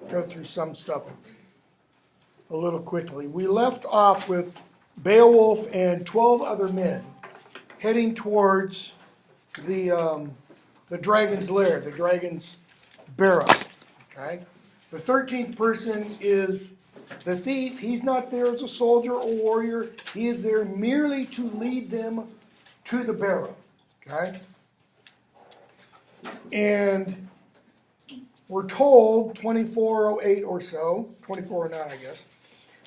go through some stuff a little quickly. We left off with Beowulf and 12 other men heading towards the dragon's lair, the dragon's barrow. Okay? The 13th person is the thief. He's not there as a soldier or warrior. He is there merely to lead them to the barrow. Okay? And we're told, 24:08 or so, 24:09 I guess,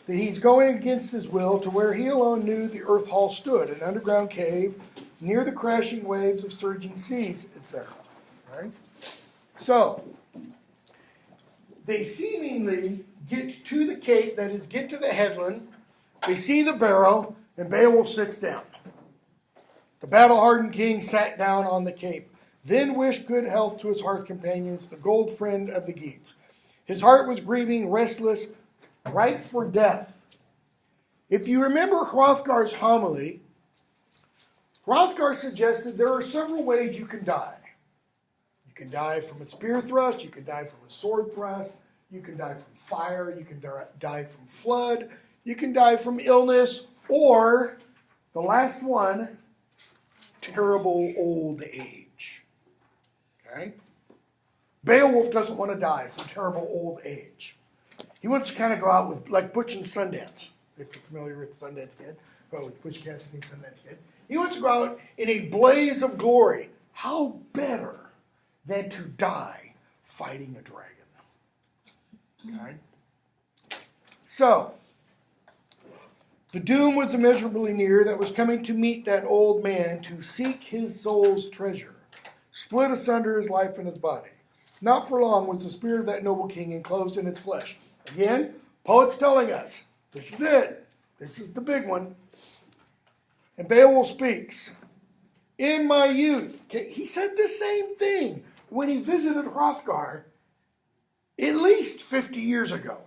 that he's going against his will to where he alone knew the earth hall stood, an underground cave near the crashing waves of surging seas, etc. Right? So, they seemingly get to the cape, that is, get to the headland, they see the barrow, and Beowulf sits down. The battle-hardened king sat down on the cape, then wished good health to his hearth companions, the gold friend of the Geats. His heart was grieving, restless, ripe for death. If you remember Hrothgar's homily, Hrothgar suggested there are several ways you can die. You can die from a spear thrust, you can die from a sword thrust, you can die from fire, you can die from flood, you can die from illness, or the last one, terrible old age. Okay? Beowulf doesn't want to die from terrible old age. He wants to kind of go out with, like Butch and Sundance, if you're familiar with Sundance Kid, with Butch Cassidy, Sundance Kid. He wants to go out in a blaze of glory. How better than to die fighting a dragon? Okay? So, the doom was immeasurably near that was coming to meet that old man to seek his soul's treasure, split asunder his life and his body. Not for long was the spirit of that noble king enclosed in its flesh. Again, poet's telling us, this is it. This is the big one. And Beowulf speaks. In my youth, he said the same thing when he visited Hrothgar at least 50 years ago.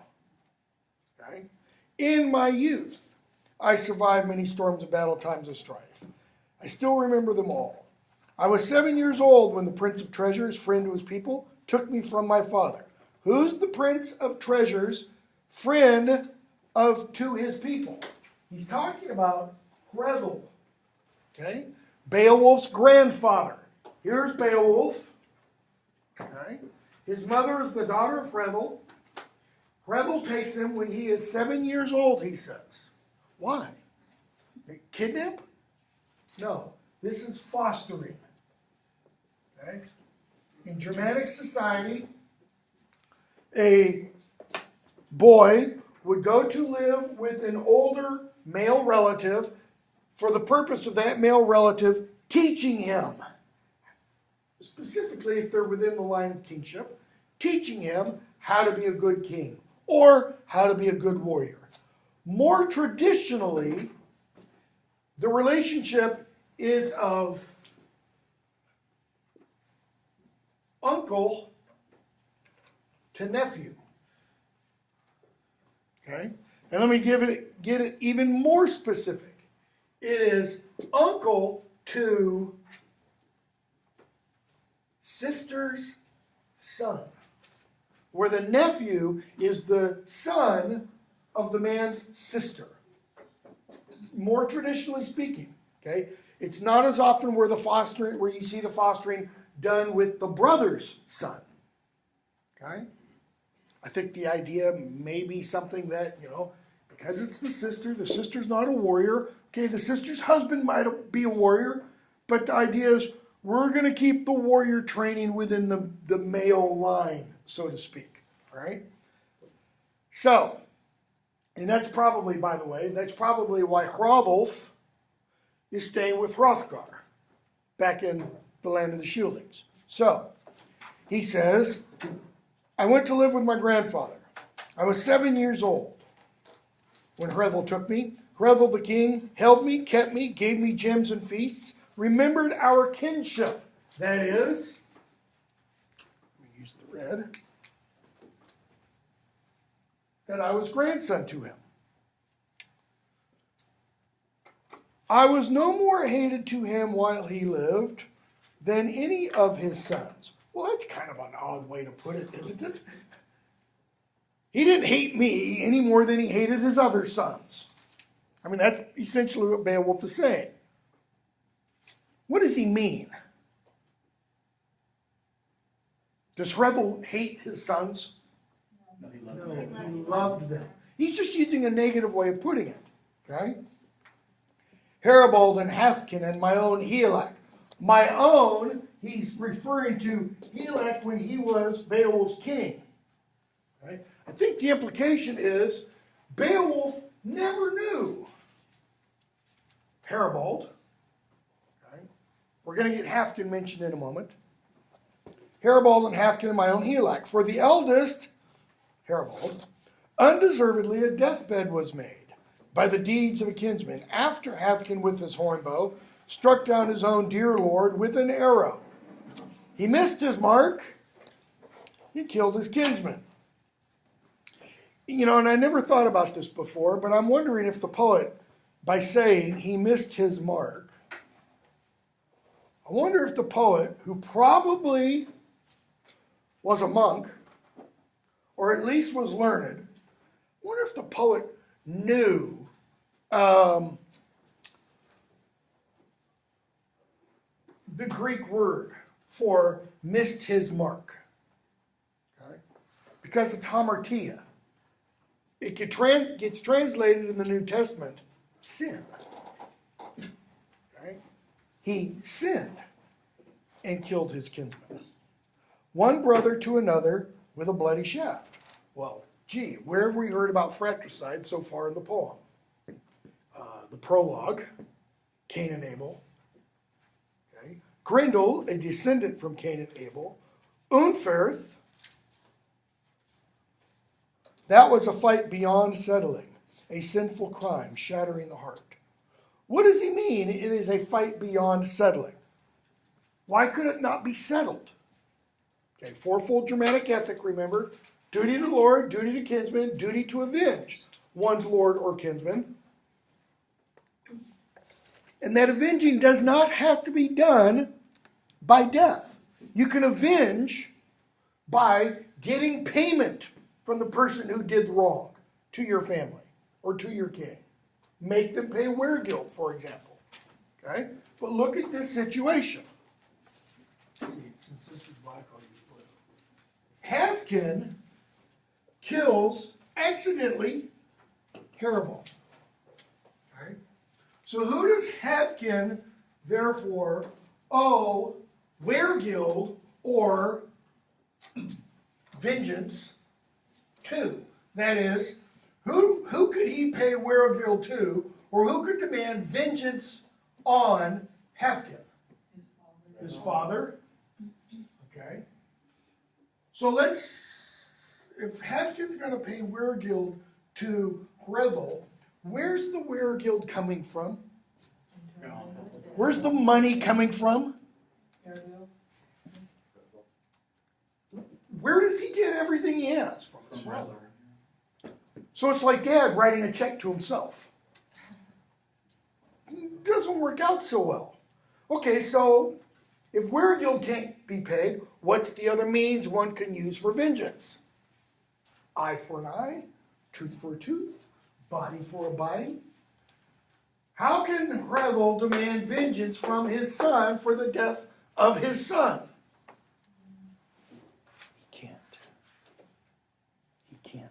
Okay? In my youth, I survived many storms of battle, times of strife. I still remember them all. I was 7 years old when the Prince of Treasures, friend to his people, took me from my father. Who's the Prince of Treasures, friend to his people? He's talking about Hrethel. Okay? Beowulf's grandfather. Here's Beowulf. Okay? His mother is the daughter of Hrethel. Hrethel takes him when he is 7 years old, he says. Why? They kidnap? No. This is fostering. Okay? In Germanic society, a boy would go to live with an older male relative for the purpose of that male relative teaching him, specifically if they're within the line of kingship, teaching him how to be a good king or how to be a good warrior. More traditionally, the relationship is of uncle to nephew. Okay? And let me get it even more specific. It is uncle to sister's son, where the nephew is the son of the man's sister. More traditionally speaking, okay? It's not as often where you see the fostering done with the brother's son. Okay? I think the idea may be something that, because it's the sister's not a warrior. Okay, the sister's husband might be a warrior, but the idea is we're going to keep the warrior training within the male line, so to speak. Right? So, and that's probably, by the way, why Hrolf is staying with Hrothgar back in the land of the Shieldings. So, he says, I went to live with my grandfather. I was 7 years old when Hrethel took me. Hrethel the king held me, kept me, gave me gems and feasts, remembered our kinship. That is, let me use the red, that I was grandson to him. I was no more hated to him while he lived than any of his sons. Well, that's kind of an odd way to put it, isn't it? He didn't hate me any more than he hated his other sons. I mean, that's essentially what Beowulf is saying. What does he mean? Does Hrethel hate his sons? No, He loved them. He's just using a negative way of putting it. Okay? Heribald and Hathkin and my own Helak. My own, he's referring to Helak when he was Beowulf's king. Right? I think the implication is Beowulf never knew Heribald. Okay? We're going to get Hathkin mentioned in a moment. Heribald and Hathkin and my own Helak. For the eldest, Heribald, undeservedly a deathbed was made by the deeds of a kinsman, after Hathkin with his hornbow struck down his own dear lord with an arrow. He missed his mark. He killed his kinsman. You know, and I never thought about this before, but I'm wondering if the poet, by saying he missed his mark, I wonder if the poet, who probably was a monk, or at least was learned, I wonder if the poet knew the Greek word for missed his mark. Okay? Because it's hamartia. It gets translated in the New Testament, sin. Okay? He sinned and killed his kinsman. One brother to another with a bloody shaft. Well, gee, where have we heard about fratricide so far in the poem? The prologue, Cain and Abel. Okay. Grendel, a descendant from Cain and Abel. Unferth, that was a fight beyond settling, a sinful crime, shattering the heart. What does he mean it is a fight beyond settling? Why could it not be settled? Okay, fourfold Germanic ethic, remember? Duty to Lord, duty to kinsman, duty to avenge one's lord or kinsman. And that avenging does not have to be done by death. You can avenge by getting payment from the person who did wrong to your family or to your king. Make them pay weregild, for example. Okay? But look at this situation. Since this is black, I'll use blue. Hathkin kills accidentally Heribald. Okay? So who does Hathkin therefore owe weregild or vengeance to? That is, who could he pay weregild to, or who could demand vengeance on Hathkin? His father. Okay. So if Hathkin's going to pay weregild to Hrethel, where's the weregild coming from? Where's the money coming from? Where does he get everything he has? From his father. So it's like Dad writing a check to himself. It doesn't work out so well. Okay, so if weregild can't be paid, what's the other means one can use for vengeance? Eye for an eye, tooth for a tooth, body for a body. How can Hrethel demand vengeance from his son for the death of his son? He can't. He can't.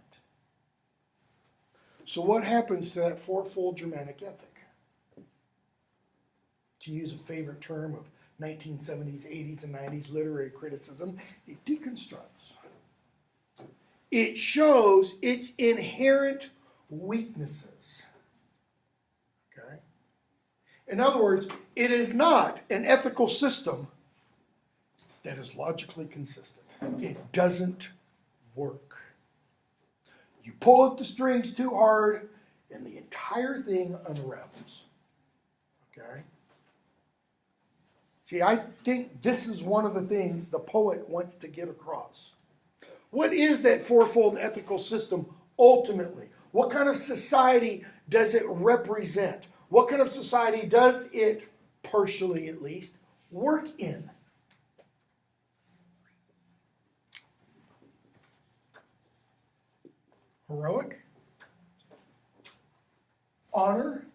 So what happens to that fourfold Germanic ethic? To use a favorite term of 1970s, 80s, and 90s literary criticism, it deconstructs. It shows its inherent weaknesses. Okay? In other words, it is not an ethical system that is logically consistent. It doesn't work. You pull at the strings too hard, and the entire thing unravels. Okay? See, I think this is one of the things the poet wants to get across. What is that fourfold ethical system ultimately? What kind of society does it represent? What kind of society does it, partially at least, work in? heroic, honor,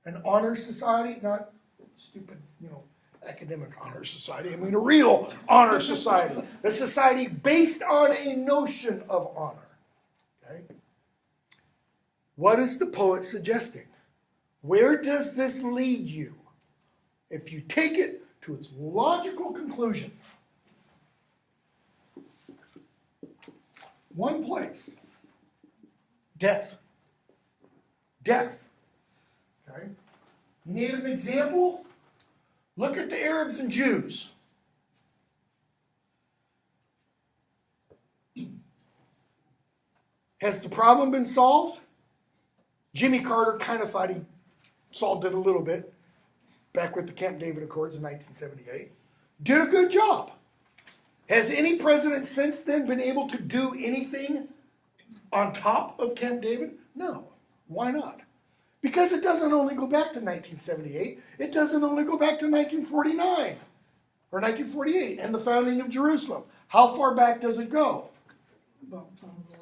an honor society, not stupid, academic honor society. I mean a real honor society. A society based on a notion of honor. Okay? What is the poet suggesting? Where does this lead you? If you take it to its logical conclusion, one place, death. Death. Okay? You need an example? Look at the Arabs and Jews. Has the problem been solved? Jimmy Carter kind of thought he solved it a little bit back with the Camp David Accords in 1978. Did a good job. Has any president since then been able to do anything on top of Camp David? No. Why not? Because it doesn't only go back to 1978. It doesn't only go back to 1949 or 1948 and the founding of Jerusalem. How far back does it go?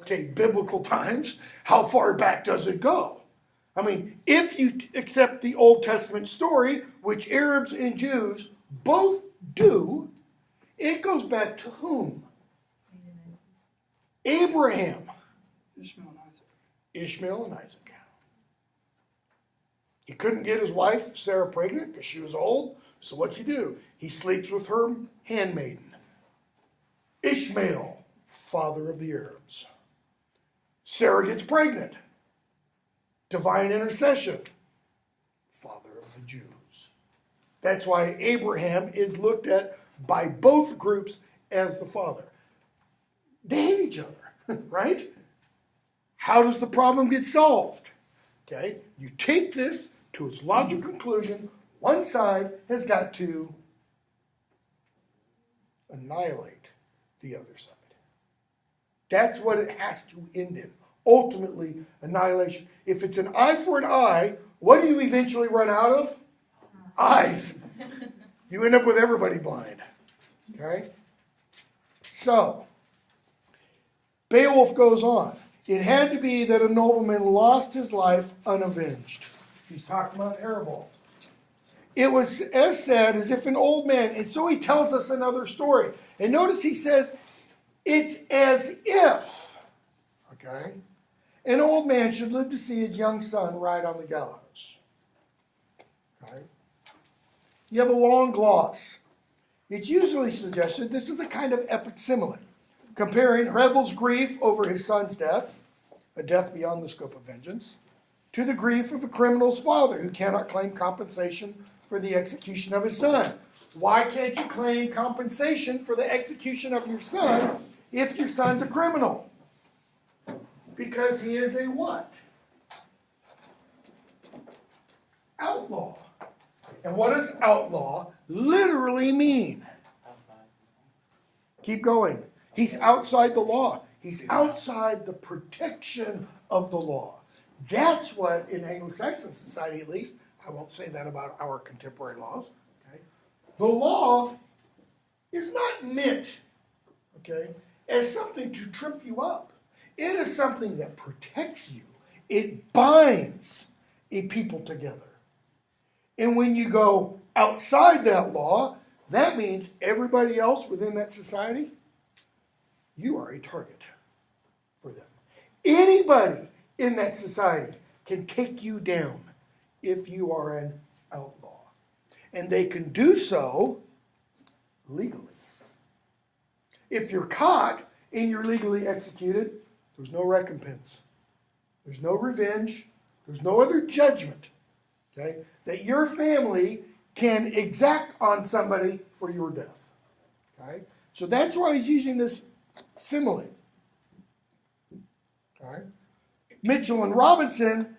Okay, biblical times. How far back does it go? I mean, if you accept the Old Testament story, which Arabs and Jews both do, it goes back to whom? Abraham. Ishmael and Isaac. He couldn't get his wife, Sarah, pregnant because she was old. So what's he do? He sleeps with her handmaiden. Ishmael, father of the Arabs. Sarah gets pregnant. Divine intercession. Father of the Jews. That's why Abraham is looked at by both groups as the father. They hate each other, right? How does the problem get solved? Okay, you take this to its logical conclusion. One side has got to annihilate the other side. That's what it has to end in. Ultimately, annihilation. If it's an eye for an eye, what do you eventually run out of? Eyes. You end up with everybody blind. Okay? So, Beowulf goes on. It had to be that a nobleman lost his life unavenged. He's talking about Erebol. It was as sad as if an old man, and so he tells us another story. And notice he says, it's as if, okay, an old man should live to see his young son ride on the gallows. Okay? You have a long gloss. It's usually suggested this is a kind of epic simile, comparing Hrethel's grief over his son's death, a death beyond the scope of vengeance, to the grief of a criminal's father who cannot claim compensation for the execution of his son. Why can't you claim compensation for the execution of your son if your son's a criminal? Because he is a what? Outlaw. And what does outlaw literally mean? Keep going. He's outside the law. He's outside the protection of the law. That's what, in Anglo-Saxon society at least, I won't say that about our contemporary laws, okay? The law is not meant, okay, as something to trip you up. It is something that protects you. It binds a people together. And when you go outside that law, that means everybody else within that society, you are a target for them. Anybody in that society can take you down if you are an outlaw. And they can do so legally. If you're caught and you're legally executed, there's no recompense. There's no revenge. There's no other judgment, okay, that your family can exact on somebody for your death. Okay? So that's why he's using this simile. All right? Mitchell and Robinson,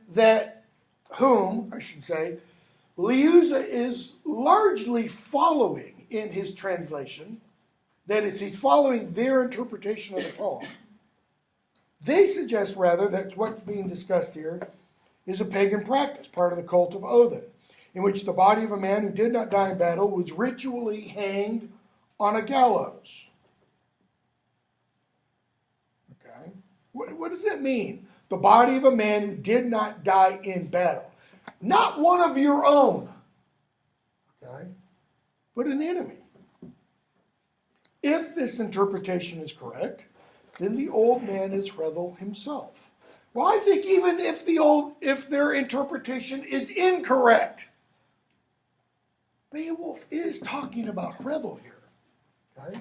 Liuza is largely following in his translation. That is, he's following their interpretation of the poem. They suggest rather that what's being discussed here is a pagan practice, part of the cult of Odin, in which the body of a man who did not die in battle was ritually hanged on a gallows. Okay? What does that mean? The body of a man who did not die in battle. Not one of your own, okay, but an enemy. If this interpretation is correct, then the old man is Hrethel himself. Well, I think even if their interpretation is incorrect, Beowulf is talking about Hrethel here. Okay?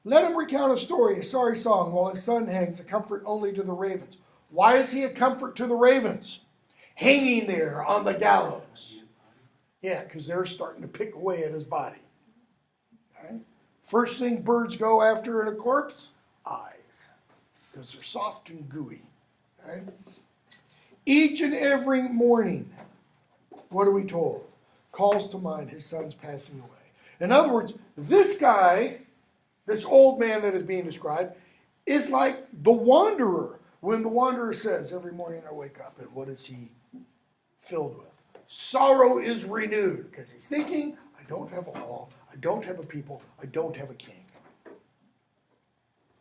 Let him recount a story, a sorry song, while his son hangs, a comfort only to the ravens. Why is he a comfort to the ravens? Hanging there on the gallows. Yeah, because they're starting to pick away at his body. Okay? First thing birds go after in a corpse, eyes, because they're soft and gooey. Okay? Each and every morning, what are we told? Calls to mind his son's passing away. In other words, this guy, this old man that is being described, is like the wanderer. When the wanderer says, every morning I wake up, and what is he filled with? Sorrow is renewed, because he's thinking, I don't have a hall, I don't have a people, I don't have a king.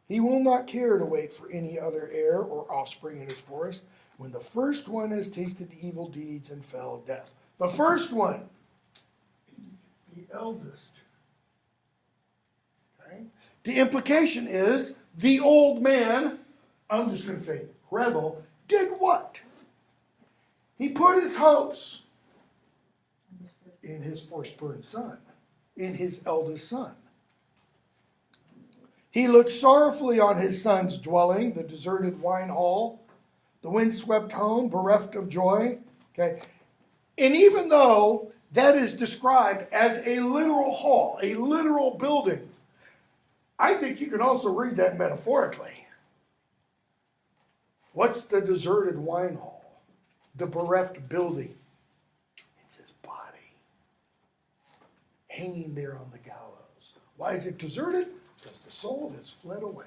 He will not care to wait for any other heir or offspring in his forest, when the first one has tasted evil deeds and fell death. The first one, the eldest. Okay? The implication is the old man, I'm just going to say Hrethel, did what? He put his hopes in his firstborn son, in his eldest son. He looked sorrowfully on his son's dwelling, the deserted wine hall, the windswept home, bereft of joy. Okay? And even though that is described as a literal hall, a literal building, I think you can also read that metaphorically. What's the deserted wine hall? The bereft building. It's his body hanging there on the gallows. Why is it deserted? Because the soul has fled away.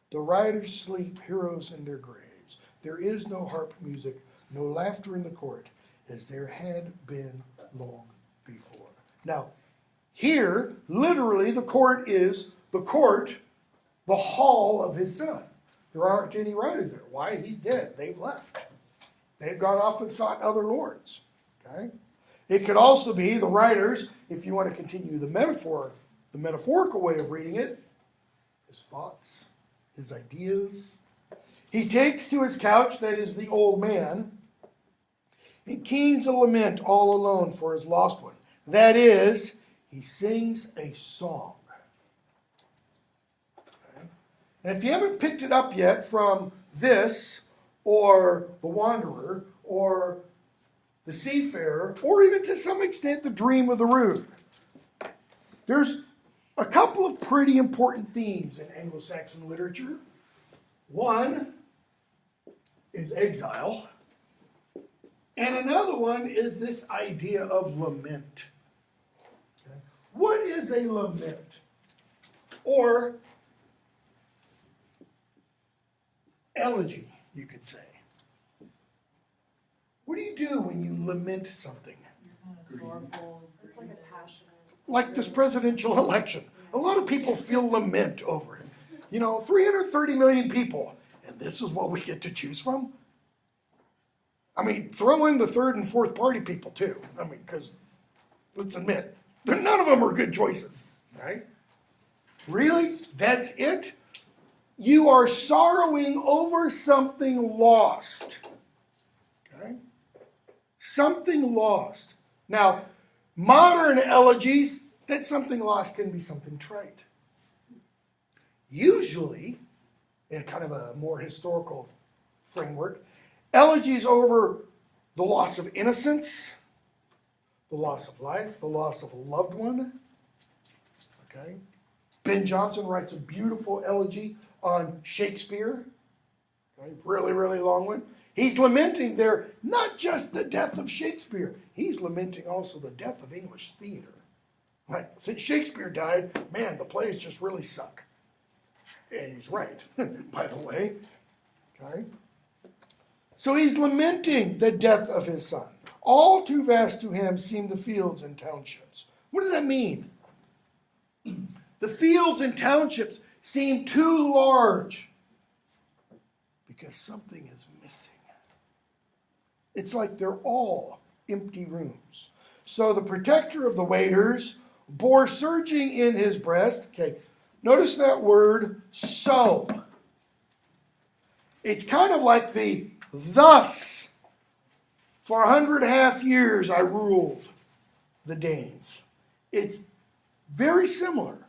The riders sleep, heroes in their graves. There is no harp music, no laughter in the court, as there had been long before. Now, here, literally, the court, the hall of his son. There aren't any riders there. Why? He's dead. They've left. They've gone off and sought other lords. Okay? It could also be the riders, if you want to continue the metaphorical way of reading it, his thoughts, his ideas. He takes to his couch, that is the old man, and keens a lament all alone for his lost one. That is, he sings a song. Okay? And if you haven't picked it up yet from this, or the wanderer, or the seafarer, or even to some extent the dream of the rood, there's a couple of pretty important themes in Anglo-Saxon literature. One is exile, and another one is this idea of lament. Okay? What is a lament? Or elegy, you could say. What do you do when you lament something? It's like a passionate. Like this presidential election. A lot of people feel lament over it. 330 million people, and this is what we get to choose from? I mean, throw in the third and fourth party people too. I mean, because let's admit, none of them are good choices, right? Really? That's it? You are sorrowing over something lost. Okay? Something lost. Now, modern elegies, that something lost can be something trite. Usually, in kind of a more historical framework, elegies over the loss of innocence, the loss of life, the loss of a loved one. Okay? Ben Jonson writes a beautiful elegy on Shakespeare. Okay? Really, really long one. He's lamenting there not just the death of Shakespeare, he's lamenting also the death of English theater. Like, since Shakespeare died, man, the plays just really suck. And he's right, by the way. Okay? So he's lamenting the death of his son. All too vast to him seem the fields and townships. What does that mean? The fields and townships, seem too large because something is missing. It's like they're all empty rooms. So the protector of the waiters bore surging in his breast. Okay, notice that word, so. It's kind of like the thus. For 100 years I ruled the Danes. It's very similar.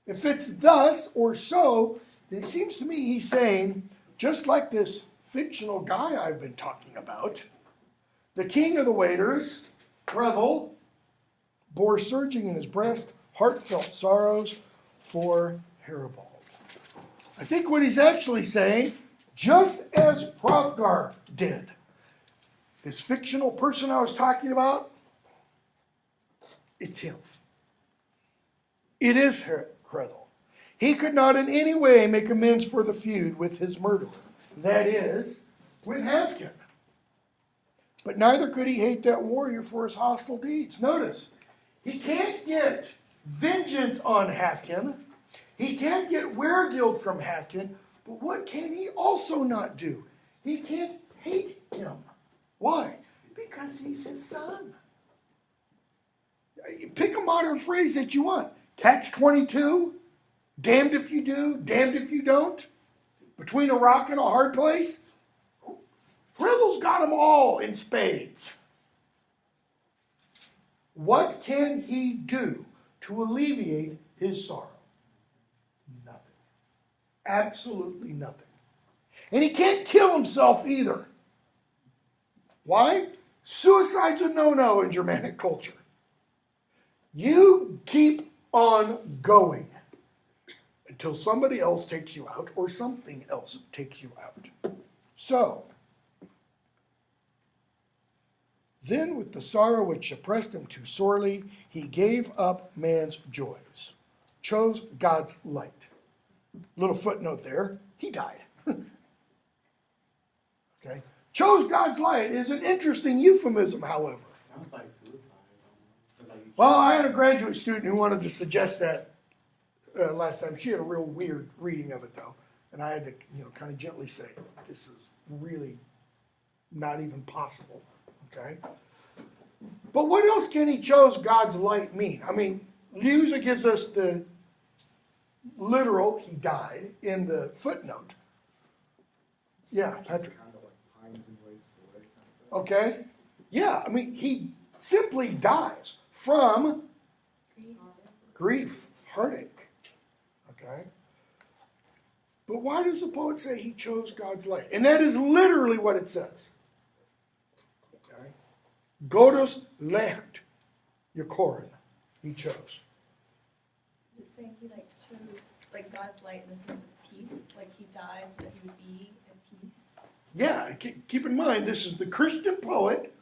If it's thus or so, then it seems to me he's saying, just like this fictional guy I've been talking about, the king of the waiters, Hrethel, bore surging in his breast heartfelt sorrows for Heribald. I think what he's actually saying, just as Hrothgar did, this fictional person I was talking about, it's him. It is Hrethel. He could not in any way make amends for the feud with his murderer, that is, with Halfdan. But neither could he hate that warrior for his hostile deeds. Notice, he can't get vengeance on Halfdan. He can't get weregild from Halfdan. But what can he also not do? He can't hate him. Why? Because he's his son. Pick a modern phrase that you want. Catch-22? Damned if you do, damned if you don't? Between a rock and a hard place? Hrethel's got them all in spades. What can he do to alleviate his sorrow? Nothing. Absolutely nothing. And he can't kill himself either. Why? Suicide's a no-no in Germanic culture. You keep on going until somebody else takes you out or something else takes you out. So, then with the sorrow which oppressed him too sorely, he gave up man's joys, chose God's light. Little footnote there, he died. Okay. Chose God's light is an interesting euphemism, however. Sounds like suicide. Well, I had a graduate student who wanted to suggest that last time. She had a real weird reading of it, though. And I had to, kind of gently say, this is really not even possible. Okay? But what else can he chose God's light mean? I mean, Leusa gives us the literal, he died, in the footnote. Yeah, Patrick. Kind of like pines and wastes away. Okay? Yeah, I mean, he simply dies from grief, heartache. Okay? But why does the poet say he chose God's light? And that is literally what it says. Okay? Godos lecht Yakorin. He chose. Is it saying he chose God's light in the sense of peace? Like he died so that he would be at peace? Yeah, keep in mind, this is the Christian poet.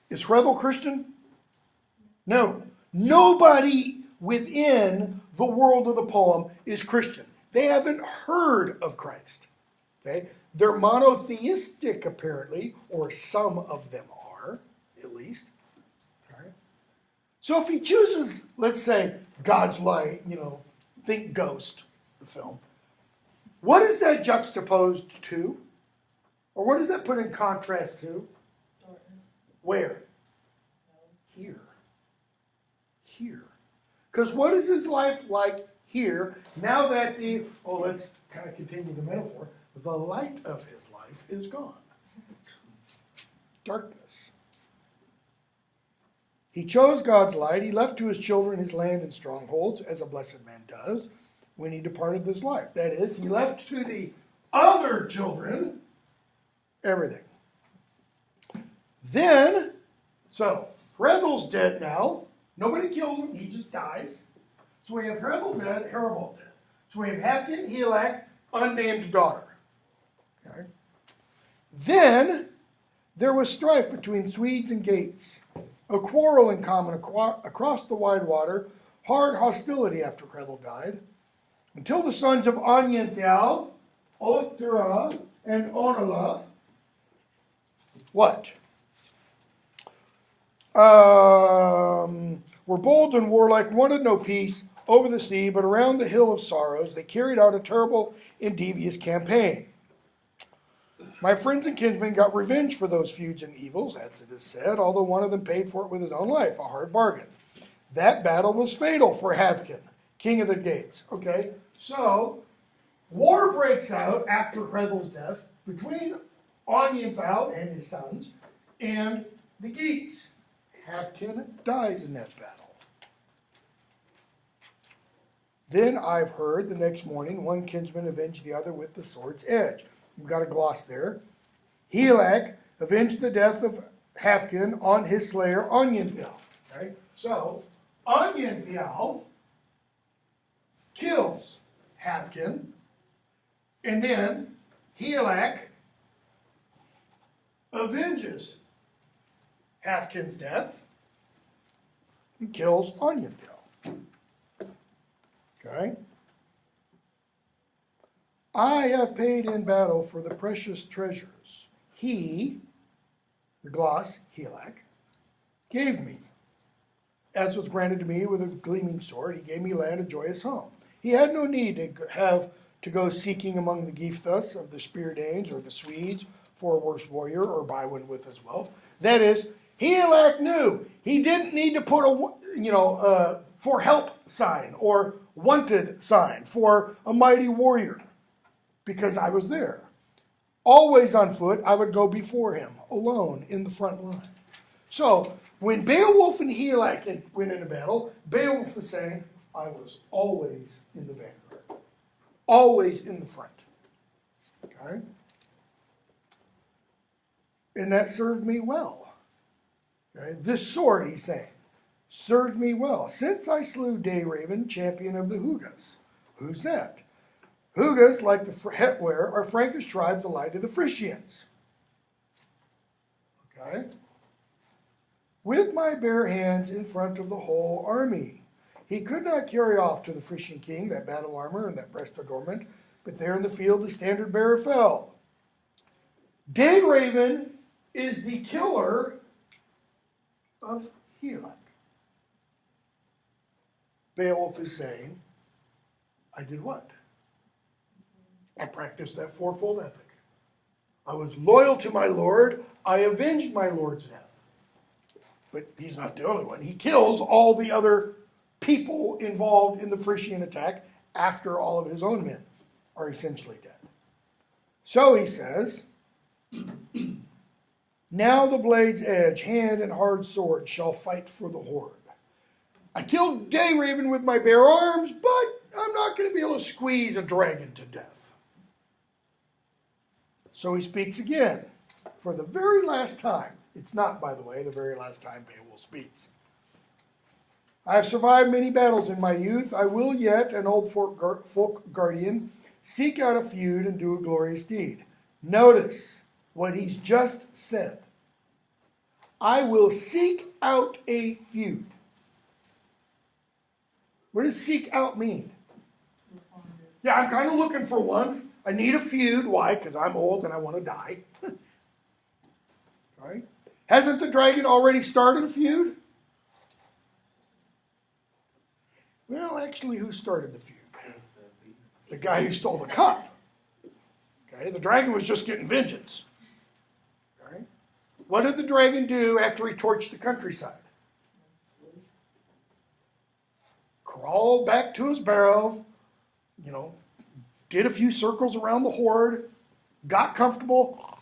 Is Hrethel Christian? No. Nobody within the world of the poem is Christian. They haven't heard of Christ. Okay? They're monotheistic, apparently, or some of them are, at least. Okay? So if he chooses, let's say, God's light, think Ghost, the film, what is that juxtaposed to? Or what does that put in contrast to? Where? Here. Here. Because what is his life like here, now that let's kind of continue the metaphor, the light of his life is gone. Darkness. He chose God's light. He left to his children his land and strongholds, as a blessed man does when he departed this life. That is, he left to the other children everything. Then, so, Hrethel's dead now. Nobody kills him. He just dies. So we have Hrethel dead, Heribald dead. So we have Halfdan, Helak, unnamed daughter. Okay. Then there was strife between Swedes and Geats, a quarrel in common across the wide water, hard hostility after Hrethel died, until the sons of Anyenthal, Othra, and Onela, what? Were bold and warlike, wanted no peace, over the sea, but around the hill of sorrows they carried out a terrible and devious campaign. My friends and kinsmen got revenge for those feuds and evils, as it is said, although one of them paid for it with his own life, a hard bargain. That battle was fatal for Havkin, king of the Gates. Okay, so war breaks out after Hrethel's death between Onyenthal and his sons and the Geats. Havkin dies in that battle. Then I've heard the next morning one kinsman avenged the other with the sword's edge. We've got a gloss there. Helak avenged the death of Havkin on his slayer Onyenthal. Okay? So, Onyenthal kills Havkin, and then Helak avenges Havkin's death and kills Onyenthal. Okay? I have paid in battle for the precious treasures he, the gloss, Helak, gave me. As was granted to me with a gleaming sword, he gave me land, a joyous home. He had no need to go seeking among the Gifthas of the Spear Danes or the Swedes for a worse warrior or buy one with his wealth. That is, Helak knew he didn't need to put a for help sign or wanted sign for a mighty warrior, because I was there. Always on foot, I would go before him, alone, in the front line. So, when Beowulf and Helak went into battle, Beowulf was saying, I was always in the vanguard. Always in the front. Okay? And that served me well. Okay? This sword, he's saying, served me well, since I slew Dayraven, champion of the Hugas. Who's that? Hugas, like the Hetware, are Frankish tribes allied to the Frisians. Okay? With my bare hands in front of the whole army. He could not carry off to the Frisian king that battle armor and that breast adornment, but there in the field the standard bearer fell. Dayraven is the killer of Helak. Beowulf is saying, I did what? I practiced that fourfold ethic. I was loyal to my lord. I avenged my lord's death. But he's not the only one. He kills all the other people involved in the Frisian attack after all of his own men are essentially dead. So he says, now the blade's edge, hand and hard sword shall fight for the horde. I killed Dayraven with my bare arms, but I'm not going to be able to squeeze a dragon to death. So he speaks again for the very last time. It's not, by the way, the very last time Beowulf speaks. I have survived many battles in my youth. I will yet, an old folk guardian, seek out a feud and do a glorious deed. Notice what he's just said. I will seek out a feud. What does seek out mean? Yeah, I'm kind of looking for one. I need a feud. Why? Because I'm old and I want to die. Right? Hasn't the dragon already started a feud? Well, actually, who started the feud? The guy who stole the cup. Okay, the dragon was just getting vengeance. Okay? What did the dragon do after he torched the countryside? Crawled back to his barrow, did a few circles around the horde, got comfortable,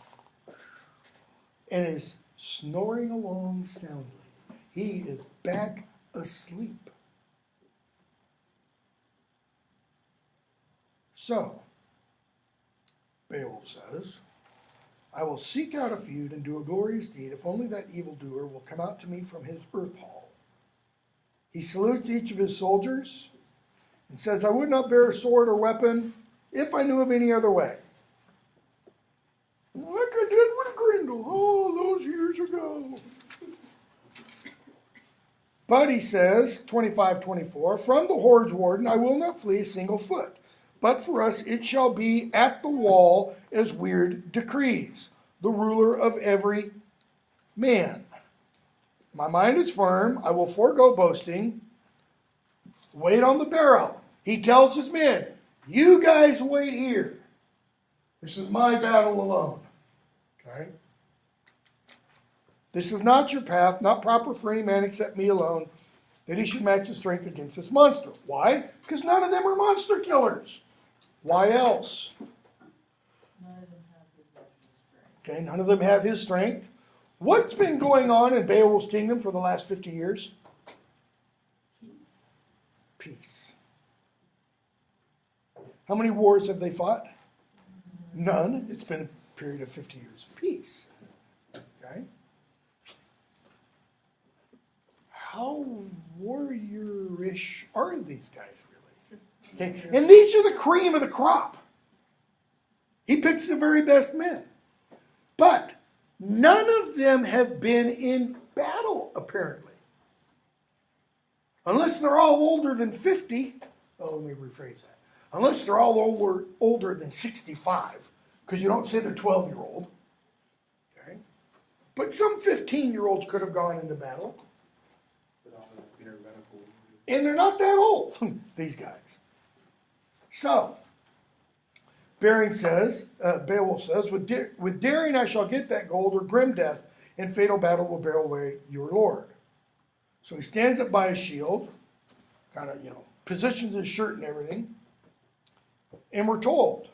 and is snoring along soundly. He is back asleep. So, Beowulf says, I will seek out a feud and do a glorious deed if only that evildoer will come out to me from his earth hall. He salutes each of his soldiers and says, I would not bear a sword or weapon if I knew of any other way. Like I did with Grendel, those years ago. But he says, 25:24, from the horde's warden I will not flee a single foot, but for us it shall be at the wall as weird decrees, the ruler of every man. My mind is firm, I will forego boasting, wait on the barrow. He tells his men, you guys wait here. This is my battle alone. Okay? This is not your path, not proper for any man except me alone, that he should match his strength against this monster. Why? Because none of them are monster killers. Why else? Okay, none of them have his strength. What's been going on in Beowulf's kingdom for the last 50 years? Peace. Peace. How many wars have they fought? None. It's been a period of 50 years of peace. Okay? How warrior-ish are these guys really? Okay? And these are the cream of the crop. He picks the very best men. But none of them have been in battle, apparently. Unless they're all older than 50. Oh, let me rephrase that. Unless they're all older than 65. Because you don't say they're 12-year-old. Okay? But some 15-year-olds could have gone into battle. And they're not that old, these guys. So, Beowulf says, with daring I shall get that gold, or grim death in fatal battle will bear away your lord. So he stands up by his shield, kind of, positions his shirt and everything. And we're told,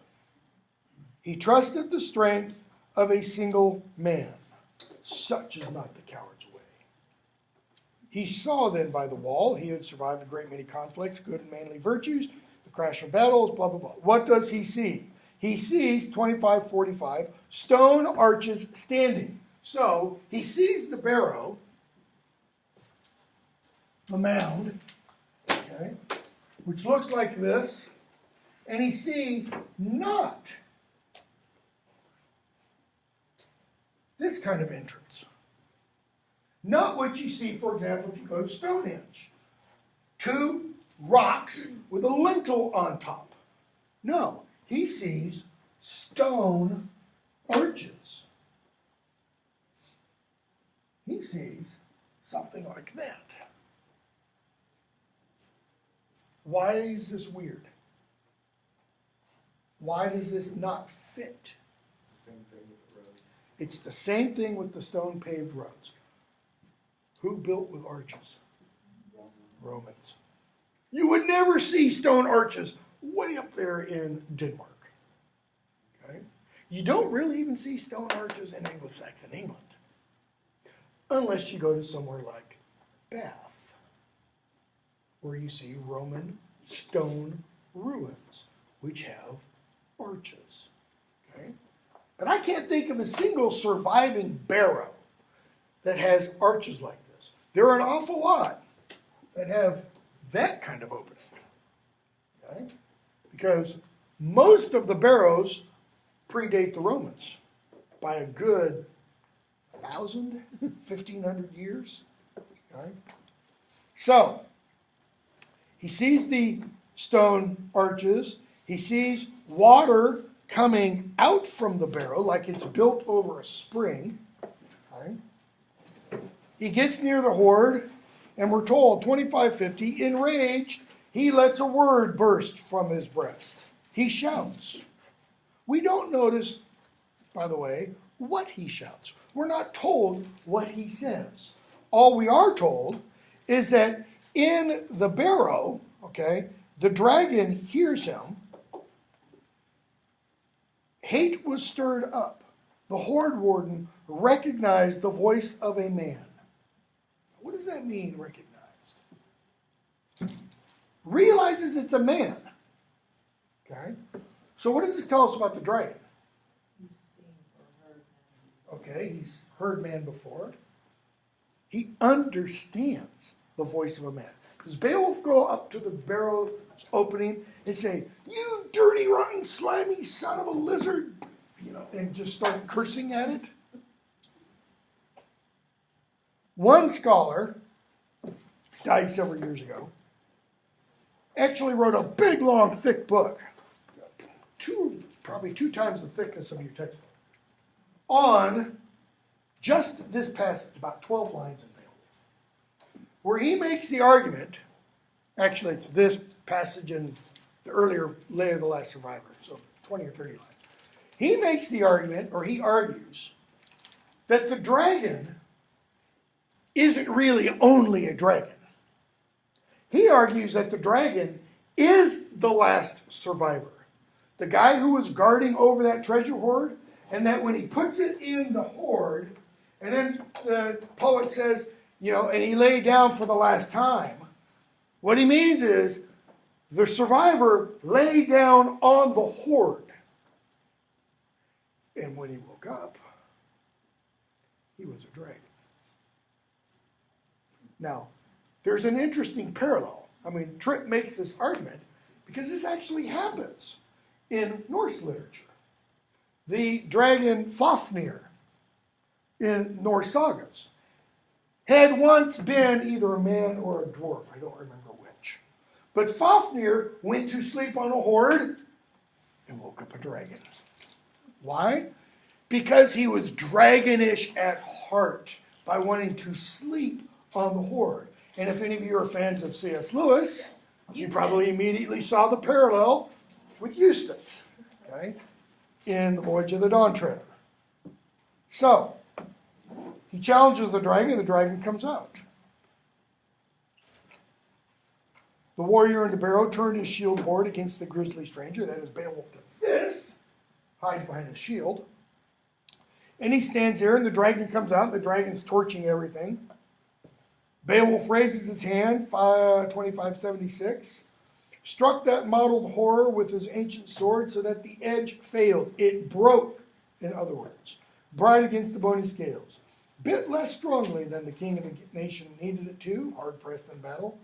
he trusted the strength of a single man. Such is not the coward's way. He saw then by the wall, he had survived a great many conflicts, good and manly virtues, the crash of battles, blah, blah, blah. What does he see? He sees, 25:45, stone arches standing. So he sees the barrow, the mound, okay, which looks like this, and he sees not this kind of entrance. Not what you see, for example, if you go to Stonehenge. 2 rocks with a lintel on top. No, he sees stone arches. He sees something like that. Why is this weird? Why does this not fit? It's the same thing with the roads. It's the same thing with the stone paved roads. Who built with arches? Romans. You would never see stone arches way up there in Denmark. Okay? You don't really even see stone arches in Anglo-Saxon England. Unless you go to somewhere like Bath, where you see Roman stone ruins, which have arches. Okay? But I can't think of a single surviving barrow that has arches like this. There are an awful lot that have that kind of opening. Okay? Because most of the barrows predate the Romans by a good 1,000, 1,500 years. Okay? So, he sees the stone arches. He sees water coming out from the barrow like it's built over a spring. Okay? He gets near the horde, and we're told, 25:50, enraged, he lets a word burst from his breast. He shouts. We don't notice, by the way, what he shouts. We're not told what he says. All we are told is that in the barrow, okay, the dragon hears him. Hate was stirred up. The horde warden recognized the voice of a man. What does that mean, recognized? Realizes it's a man. Okay? So what does this tell us about the dragon? Okay, he's heard man before. He understands the voice of a man. Does Beowulf go up to the barrow's opening and say, "You dirty, rotten, slimy son of a lizard," and just start cursing at it? One scholar, died several years ago, actually wrote a big, long, thick book, probably 2 times the thickness of your textbook, on just this passage, about 12 lines in Beowulf, where he makes the argument Actually, it's this passage in the earlier Lay of the Last Survivor, so 20 or 30 lines. He makes the argument, or he argues, that the dragon isn't really only a dragon. He argues that the dragon is the last survivor. The guy who was guarding over that treasure hoard, and that when he puts it in the hoard, and then the poet says, and he lay down for the last time, what he means is the survivor lay down on the hoard. And when he woke up, he was a dragon. Now, there's an interesting parallel. I mean, Tripp makes this argument because this actually happens in Norse literature. The dragon Fafnir in Norse sagas had once been either a man or a dwarf. I don't remember which. But Fafnir went to sleep on a hoard and woke up a dragon. Why? Because he was dragonish at heart by wanting to sleep on the hoard. And if any of you are fans of C.S. Lewis, you probably immediately saw the parallel with Eustace, okay, in The Voyage of the Dawn Treader. So, he challenges the dragon comes out. The warrior in the barrow turned his shield board against the grisly stranger, that is, Beowulf does this, hides behind his shield. And he stands there, and the dragon comes out, and the dragon's torching everything. Beowulf raises his hand, 2576, struck that mottled horror with his ancient sword so that the edge failed. It broke, in other words, bright against the bony scales. Bit less strongly than the king of the nation needed it to, hard-pressed in battle.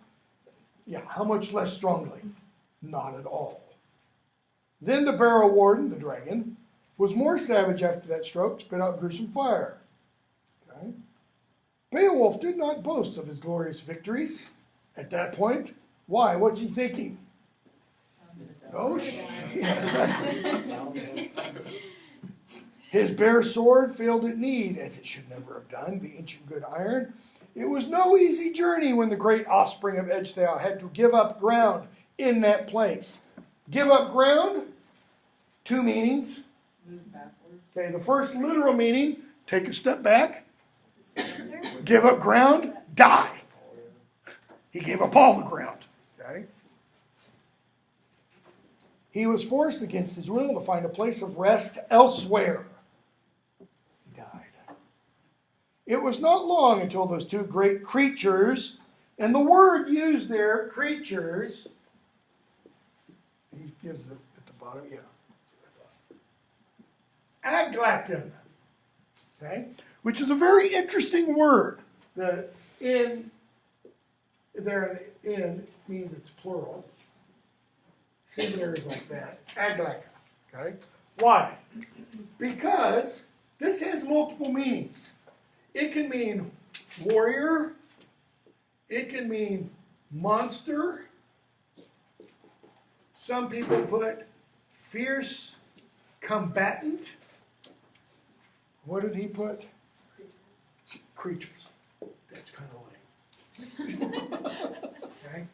Yeah, how much less strongly? Not at all. Then the barrow warden, the dragon, was more savage after that stroke, spit out gruesome fire. Okay. Beowulf did not boast of his glorious victories at that point. Why? What's he thinking? Oh, his bare sword failed at need, as it should never have done, the ancient good iron. It was no easy journey when the great offspring of Ecgtheow had to give up ground in that place. Give up ground, two meanings. Okay, the first literal meaning, take a step back. Give up ground, die. He gave up all the ground. Okay. He was forced against his will to find a place of rest elsewhere. He died. It was not long until those two great creatures, and the word used there, creatures, he gives it at the bottom, yeah. Aglacan, okay, which is a very interesting word. The in means it's plural. Singular is like that. Aglacan, okay. Why? Because this has multiple meanings. It can mean warrior. It can mean monster. Some people put fierce combatant. What did he put? Creatures. That's kind of lame. Okay.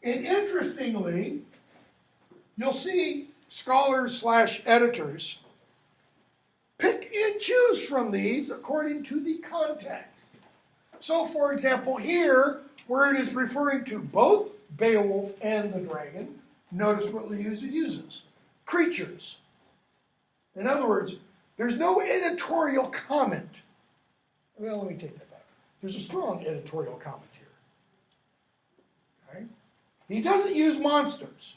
And interestingly, you'll see scholars / editors pick and choose from these according to the context. So, for example, here, where it is referring to both Beowulf and the dragon, notice what the user uses. Creatures. In other words, there's no editorial comment. Well, let me take that back. There's a strong editorial comment here. Okay? He doesn't use monsters.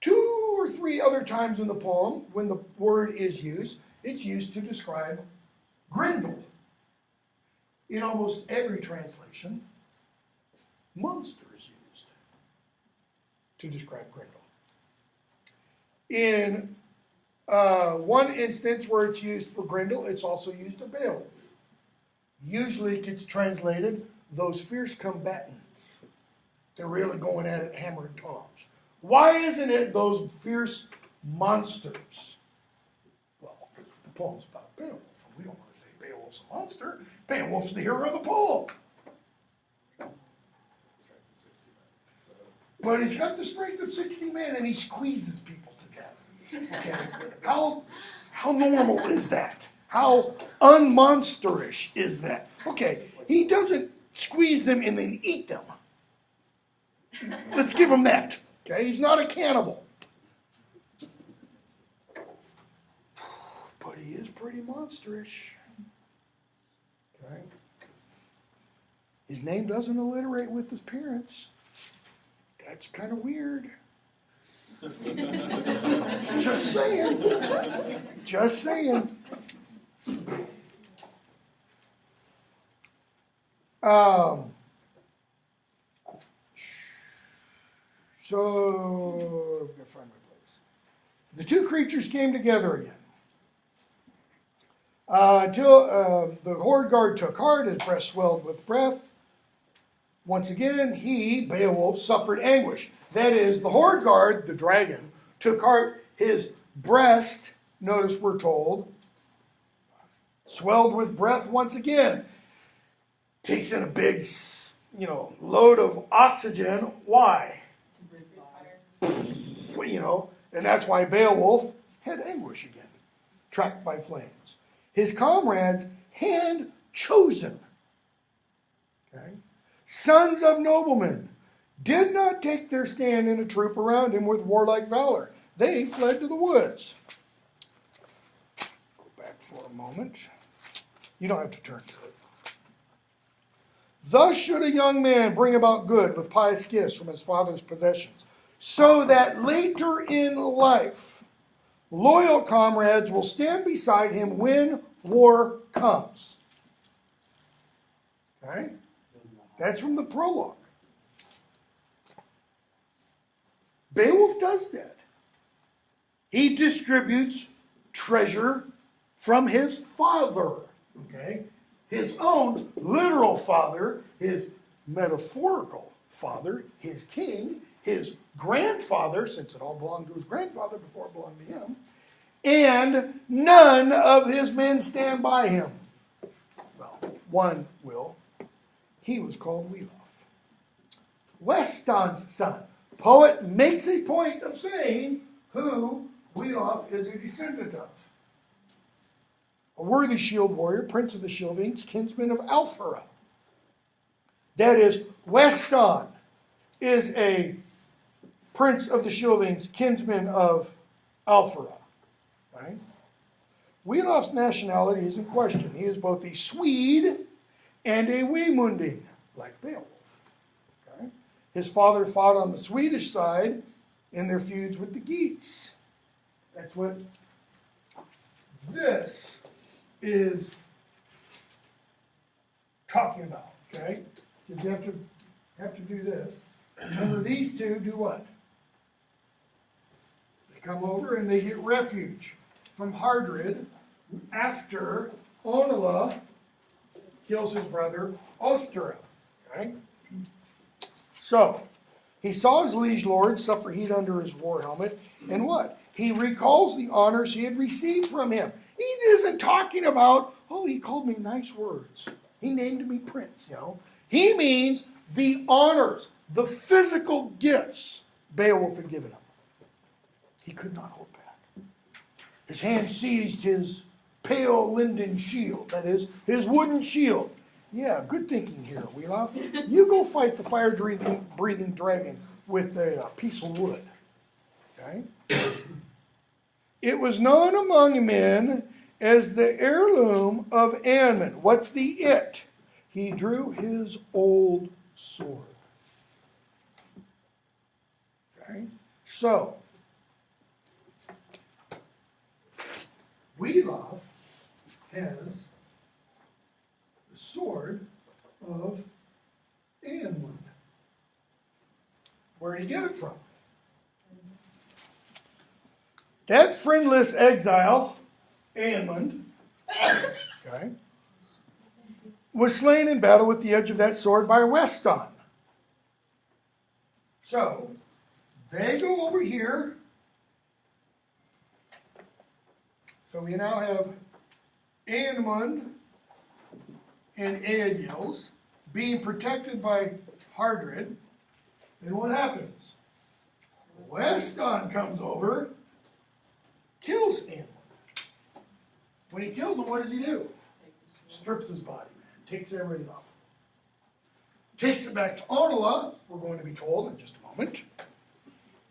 2 or 3 other times in the poem, when the word is used, it's used to describe Grendel. In almost every translation, monster is used to describe Grendel. In one instance where it's used for Grendel, it's also used of Beowulf. Usually it gets translated, those fierce combatants. They're really going at it hammer and tongs. Why isn't it those fierce monsters? Well, because the poem's about Beowulf. We don't want to say Beowulf's a monster. Beowulf's the hero of the poem. But he's got the strength of 60 men, and he squeezes people to death. Okay? How normal is that? How unmonsterish is that? Okay, he doesn't squeeze them and then eat them. Let's give him that. Okay, he's not a cannibal. But he is pretty monsterish. Okay. His name doesn't alliterate with his parents. That's kind of weird. Just saying. Just saying. So, I'm going to find my place. The two creatures came together again. Until the horde guard took heart, his breast swelled with breath. Once again, he, Beowulf, suffered anguish. That is, the horde guard, the dragon, took heart, his breast, notice we're told, swelled with breath once again. Takes in a big, load of oxygen. Why? And that's why Beowulf had anguish again, tracked by flames. His comrades, hand chosen, okay, sons of noblemen, did not take their stand in a troop around him with warlike valor. They fled to the woods. Go back for a moment. You don't have to turn to it. Thus should a young man bring about good with pious gifts from his father's possessions, so that later in life, loyal comrades will stand beside him when war comes. Okay? That's from the prologue. Beowulf does that. He distributes treasure from his father. Okay? His own literal father, his metaphorical father, his king, his grandfather, since it all belonged to his grandfather before it belonged to him, and none of his men stand by him. Well, one will. He was called Beowulf. Weston's son. Poet makes a point of saying who Beowulf is a descendant of. A worthy shield warrior, prince of the Shilvings, kinsman of Alfura. That is, Weston is a prince of the Shilvings, kinsman of Alfura. Right? Beowulf's nationality is in question. He is both a Swede and a Weymunding, like Beowulf. Okay? His father fought on the Swedish side in their feuds with the Geats. That's what this is talking about, okay? Because you have to do this. Remember, these two do what? They come over and they get refuge from Hardred after Onela kills his brother Othra, okay? So, he saw his liege lord suffer heat under his war helmet, and what? He recalls the honors he had received from him. He isn't talking about, oh, he called me nice words. He named me prince, He means the honors, the physical gifts Beowulf had given him. He could not hold back. His hand seized his pale linden shield, that is, his wooden shield. Yeah, good thinking here, Beowulf. You go fight the fire-breathing dragon with a piece of wood. Okay? It was known among men as the heirloom of Anman. What's the it? He drew his old sword. Okay? So, Beowulf has the sword of Anman. Where did he get it from? That friendless exile, Anmund, okay, was slain in battle with the edge of that sword by Weston. So, they go over here. So we now have Anmund and Aegils being protected by Hardred. And what happens? Weston comes over, kills Aemon. When he kills him, what does he do? Strips his body, takes everything off. Takes it back to Onela, we're going to be told in just a moment.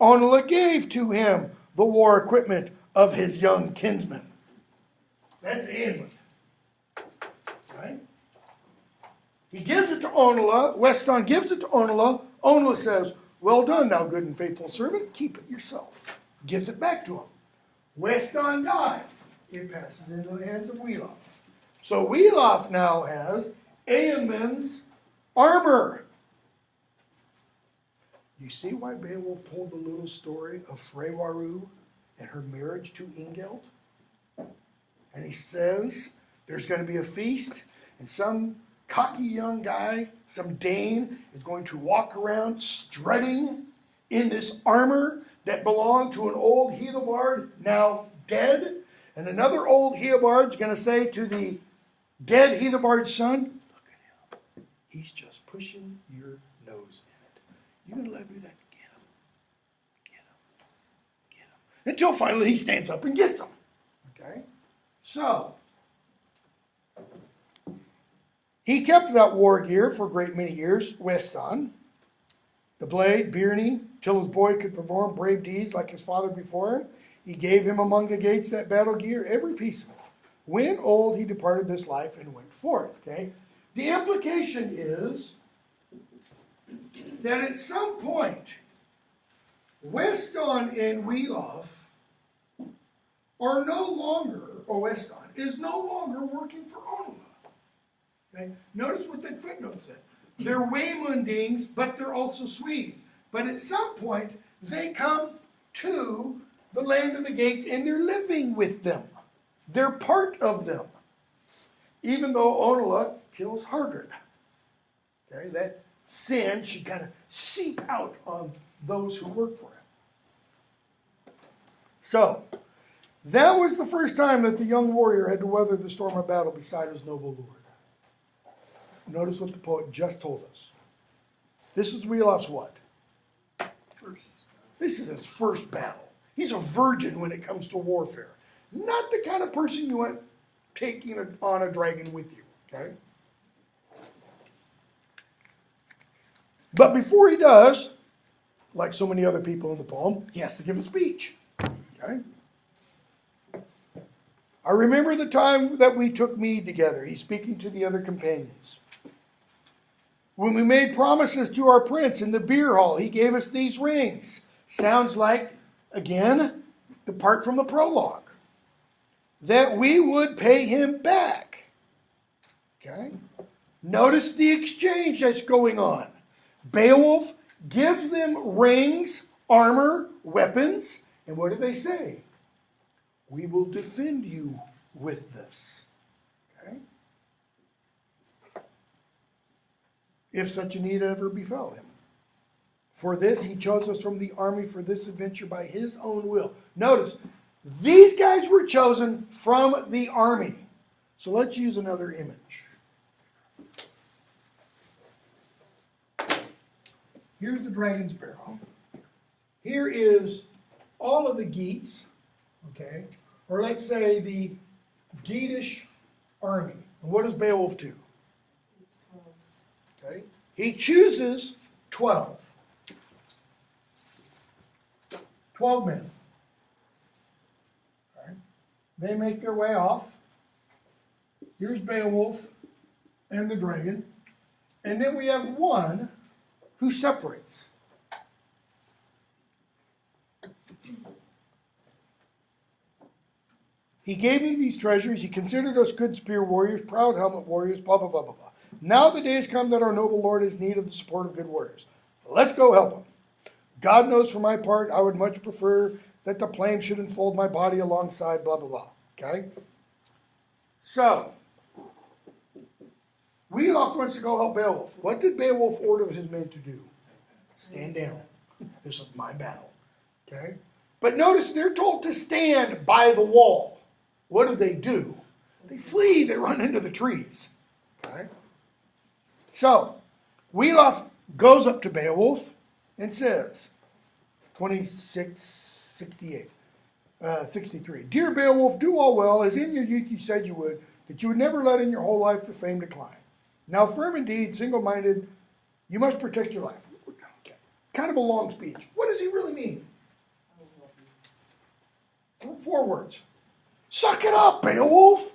Onela gave to him the war equipment of his young kinsman. That's Aemon. Right? He gives it to Onela. Weston gives it to Onela. Onela says, well done, thou good and faithful servant. Keep it yourself. Gives it back to him. Weston dies. It passes into the hands of Beowulf. So Beowulf now has Aemon's armor. You see why Beowulf told the little story of Freywaru and her marriage to Ingeld? And he says there's going to be a feast, and some cocky young guy, some Dane, is going to walk around strutting in this armor that belonged to an old Healbard, now dead. And another old Healbard's going to say to the dead Healbard's son, look at him. He's just pushing your nose in it. You going to let him do that? Get him. Get him. Get him. Until finally he stands up and gets him. Okay? So, he kept that war gear for a great many years, Weston. The blade, Birney, till his boy could perform brave deeds like his father before him. He gave him among the gates that battle gear, every piece of it. When old, he departed this life and went forth. Okay? The implication is that at some point, Weston and Beowulf are no longer, or Weston is no longer working for Onela. Okay? Notice what that footnote said. They're Waymundings, but they're also Swedes. But at some point, they come to the land of the gates and they're living with them. They're part of them. Even though Onela kills Hardred. Okay, that sin should kind of seep out on those who work for him. So, that was the first time that the young warrior had to weather the storm of battle beside his noble lord. Notice what the poet just told us. This is Beowulf's what? This is his first battle. He's a virgin when it comes to warfare. Not the kind of person you want taking on a dragon with you. Okay? But before he does, like so many other people in the poem, he has to give a speech. Okay? I remember the time that we took mead together. He's speaking to the other companions. When we made promises to our prince in the beer hall, he gave us these rings. Sounds like, again, the part from the prologue. That we would pay him back. Okay? Notice the exchange that's going on. Beowulf gives them rings, armor, weapons, and what do they say? We will defend you with this. Okay? If such a need ever befell him. For this, he chose us from the army for this adventure by his own will. Notice, these guys were chosen from the army. So let's use another image. Here's the dragon's barrel. Here is all of the Geats, okay? Or let's say the Geatish army. And what does Beowulf do? Okay? He chooses 12. 12 men. Okay? They make their way off. Here's Beowulf and the dragon. And then we have one who separates. He gave me these treasures. He considered us good spear warriors, proud helmet warriors, blah, blah, blah, blah, blah. Now the day has come that our noble lord has need of the support of good warriors. Let's go help him. God knows for my part, I would much prefer that the flame should enfold my body alongside, blah, blah, blah. Okay? So, Beowulf wants to go help Beowulf. What did Beowulf order his men to do? Stand down. This is my battle. Okay? But notice they're told to stand by the wall. What do? They flee. They run into the trees. Okay? So, Beowulf goes up to Beowulf. and says, 63, Dear Beowulf, do all well, as in your youth you said you would, that you would never let in your whole life for fame decline. Now firm indeed, single-minded, you must protect your life. Okay. Kind of a long speech. What does he really mean? 4 words. Suck it up, Beowulf.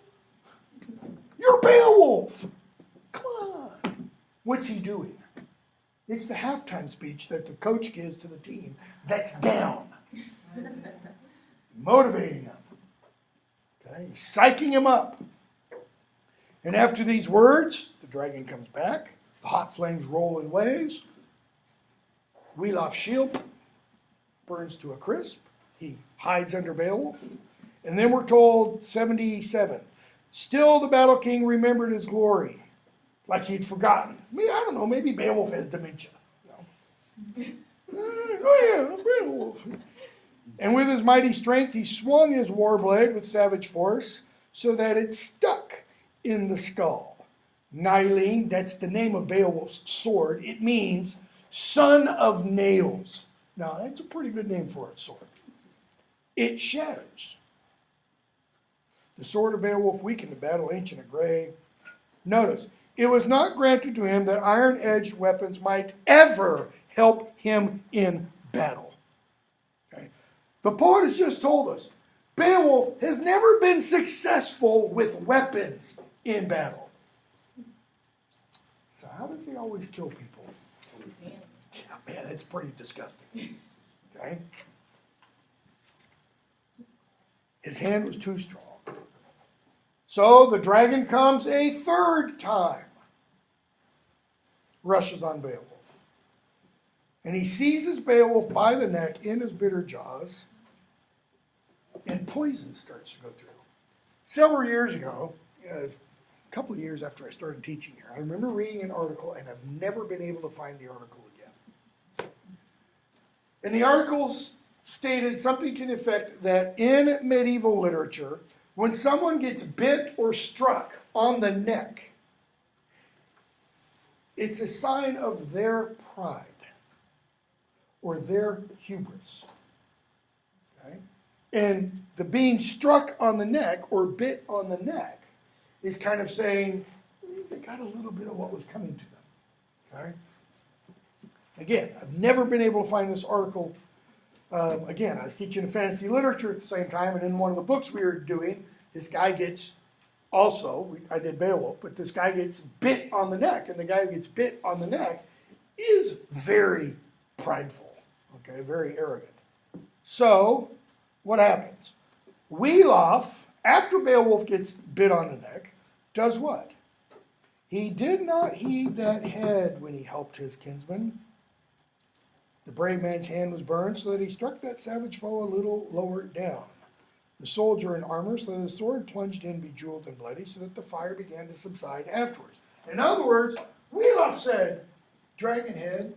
You're Beowulf. Come on. What's he doing? It's the halftime speech that the coach gives to the team that's down. Motivating him. Okay? He's psyching him up. And after these words, the dragon comes back. The hot flames roll in waves. Beowulf's shield burns to a crisp. He hides under Beowulf. And then we're told, 77, still the battle king remembered his glory, like he'd forgotten. I don't know, maybe Beowulf has dementia. Oh yeah, Beowulf. And with his mighty strength, he swung his war blade with savage force so that it stuck in the skull. Nailing, that's the name of Beowulf's sword. It means son of nails. Now, that's a pretty good name for its sword. It shatters. The sword of Beowulf weakened the battle, ancient and gray. Notice, it was not granted to him that iron-edged weapons might ever help him in battle. Okay? The poet has just told us, Beowulf has never been successful with weapons in battle. So how does he always kill people? Yeah, man, it's pretty disgusting. Okay? His hand was too strong. So the dragon comes a 3rd time, rushes on Beowulf. And he seizes Beowulf by the neck in his bitter jaws, and poison starts to go through. Several years ago, a couple of years after I started teaching here, I remember reading an article, and I've never been able to find the article again. And the articles stated something to the effect that in medieval literature, when someone gets bit or struck on the neck, it's a sign of their pride or their hubris. Okay? And the being struck on the neck or bit on the neck is kind of saying they got a little bit of what was coming to them. Okay? Again, I've never been able to find this article. Again, I was teaching fantasy literature at the same time, and in one of the books we were doing, this guy gets I did Beowulf, but this guy gets bit on the neck, and the guy who gets bit on the neck is very prideful, okay, very arrogant. So, what happens? Beowulf, after Beowulf gets bit on the neck, does what? He did not heed that head when he helped his kinsman. The brave man's hand was burned so that he struck that savage foe a little lower down. The soldier in armor, so that the sword plunged in bejeweled and bloody, so that the fire began to subside afterwards. In other words, Beowulf said, dragon head,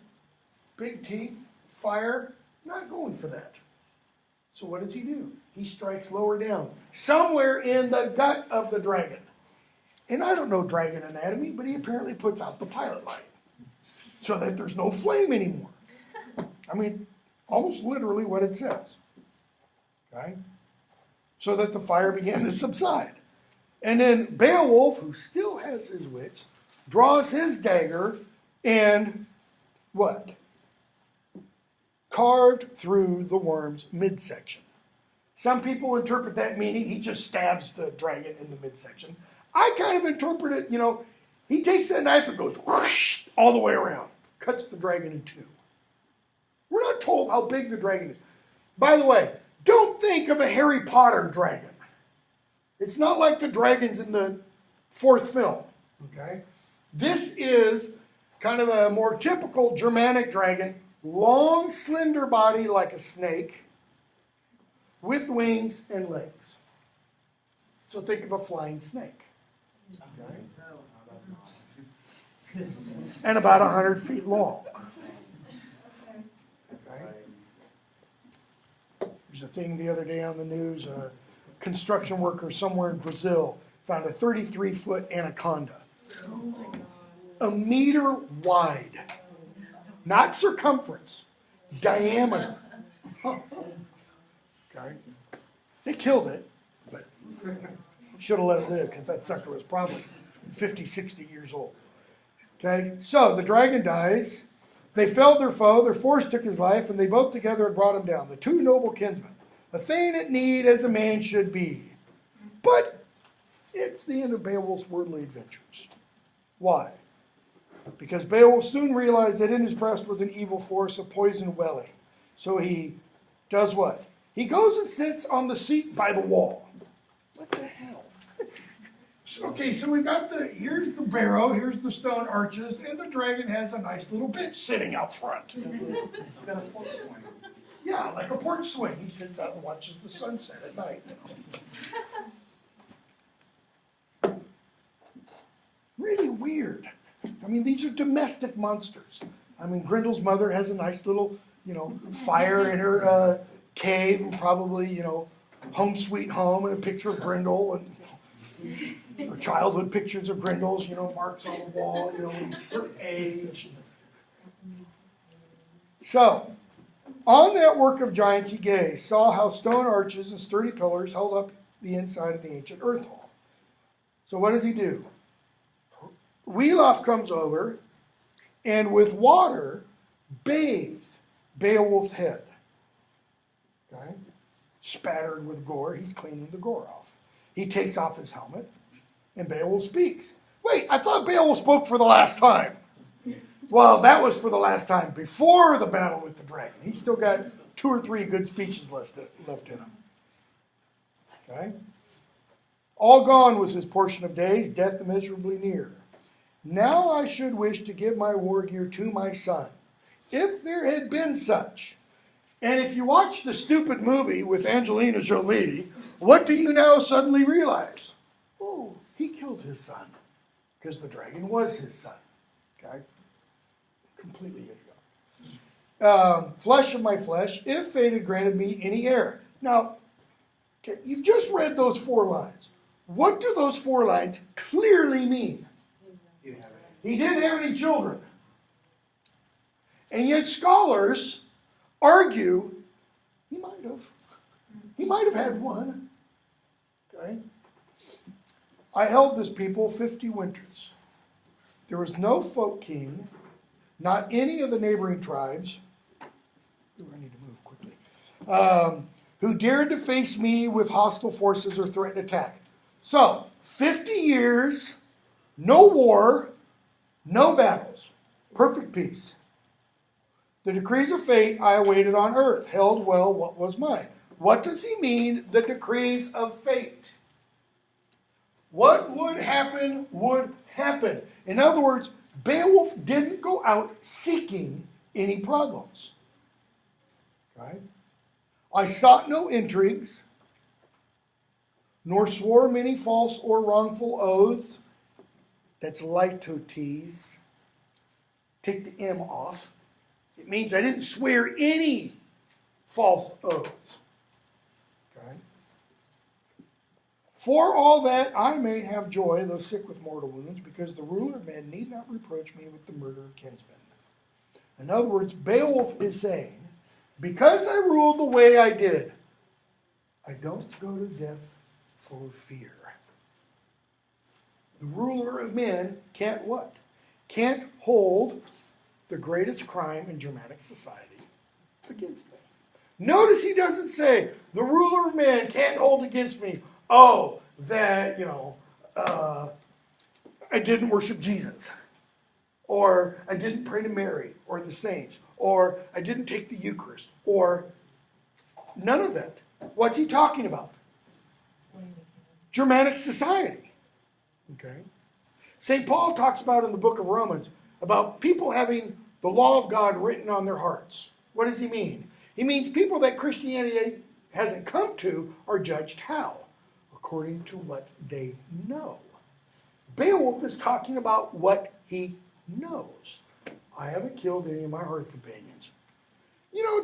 big teeth, fire, not going for that. So what does he do? He strikes lower down, somewhere in the gut of the dragon. And I don't know dragon anatomy, but he apparently puts out the pilot light so that there's no flame anymore. I mean, almost literally what it says. Okay? So that the fire began to subside. And then Beowulf, who still has his wits, draws his dagger and what? Carved through the worm's midsection. Some people interpret that meaning he just stabs the dragon in the midsection. I kind of interpret it, he takes that knife and goes whoosh all the way around, cuts the dragon in 2. We're not told how big the dragon is. By the way, don't think of a Harry Potter dragon. It's not like the dragons in the 4th film, okay? This is kind of a more typical Germanic dragon, long, slender body like a snake, with wings and legs. So think of a flying snake, okay? And about 100 feet long. There's a thing the other day on the news, a construction worker somewhere in Brazil found a 33-foot anaconda. Oh my God. 1 meter wide. Not circumference, diameter. Okay? They killed it, but should have let it live because that sucker was probably 50, 60 years old. Okay? So the dragon dies. They felled their foe. Their force took his life, and they both together had brought him down. The two noble kinsmen, a thane at need as a man should be. But it's the end of Beowulf's worldly adventures. Why? Because Beowulf soon realized that in his breast was an evil force, a poison welling. So he does what? He goes and sits on the seat by the wall. What the hell? Okay, so we've got here's the barrow, here's the stone arches, and the dragon has a nice little bench sitting out front. Got a porch swing. Yeah, like a porch swing. He sits out and watches the sunset at night. Really weird. I mean, these are domestic monsters. I mean, Grendel's mother has a nice little, fire in her cave, and probably, home sweet home, and a picture of Grendel, and her childhood pictures of Grendel's, marks on the wall, he's a certain age. So, on that work of giants he gazed, saw how stone arches and sturdy pillars held up the inside of the ancient earth hall. So what does he do? Beowulf comes over and with water bathes Beowulf's head. Okay? Spattered with gore, he's cleaning the gore off. He takes off his helmet and Beowulf speaks. Wait, I thought Beowulf spoke for the last time. Well, that was for the last time before the battle with the dragon. He's still got 2 or 3 good speeches left in him. Okay? All gone was his portion of days, death immeasurably near. Now I should wish to give my war gear to my son, if there had been such. And if you watch the stupid movie with Angelina Jolie, what do you now suddenly realize? Oh, he killed his son, because the dragon was his son. Okay? Completely idiot. Flesh of my flesh, if fate had granted me any heir. Now, okay, you've just read those 4 lines. What do those 4 lines clearly mean? He didn't have any children. And yet scholars argue he might have. He might have had one. Okay? I held this people 50 winters. There was no folk king, not any of the neighboring tribes. Ooh, I need to move quickly. Who dared to face me with hostile forces or threaten attack. So, 50 years, no war, no battles, perfect peace. The decrees of fate I awaited on earth, held well what was mine. What does he mean, the decrees of fate? What would happen would happen. In other words, Beowulf didn't go out seeking any problems. Right? I sought no intrigues, nor swore many false or wrongful oaths. That's litotes. Take the M off. It means I didn't swear any false oaths. Okay? For all that I may have joy, though sick with mortal wounds, because the ruler of men need not reproach me with the murder of kinsmen. In other words, Beowulf is saying, because I ruled the way I did, I don't go to death full of fear. The ruler of men can't what? Can't hold the greatest crime in Germanic society against me. Notice he doesn't say, the ruler of men can't hold against me, that, I didn't worship Jesus. Or I didn't pray to Mary or the saints. Or I didn't take the Eucharist. Or none of that. What's he talking about? Germanic society. Okay? St. Paul talks about in the book of Romans about people having the law of God written on their hearts. What does he mean? He means people that Christianity hasn't come to are judged how? According to what they know. Beowulf is talking about what he knows. I haven't killed any of my hearth companions.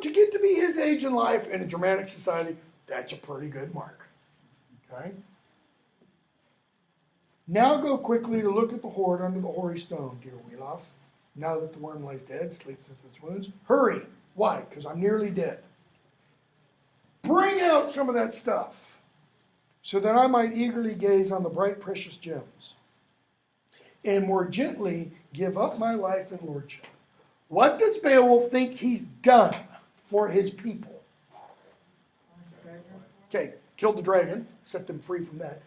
To get to be his age in life in a Germanic society, that's a pretty good mark. Okay? Now go quickly to look at the hoard under the hoary stone, dear Beowulf. Now that the worm lies dead, sleeps with its wounds. Hurry! Why? Because I'm nearly dead. Bring out some of that stuff so that I might eagerly gaze on the bright, precious gems and more gently give up my life and lordship. What does Beowulf think he's done for his people? Okay, killed the dragon, set them free from that,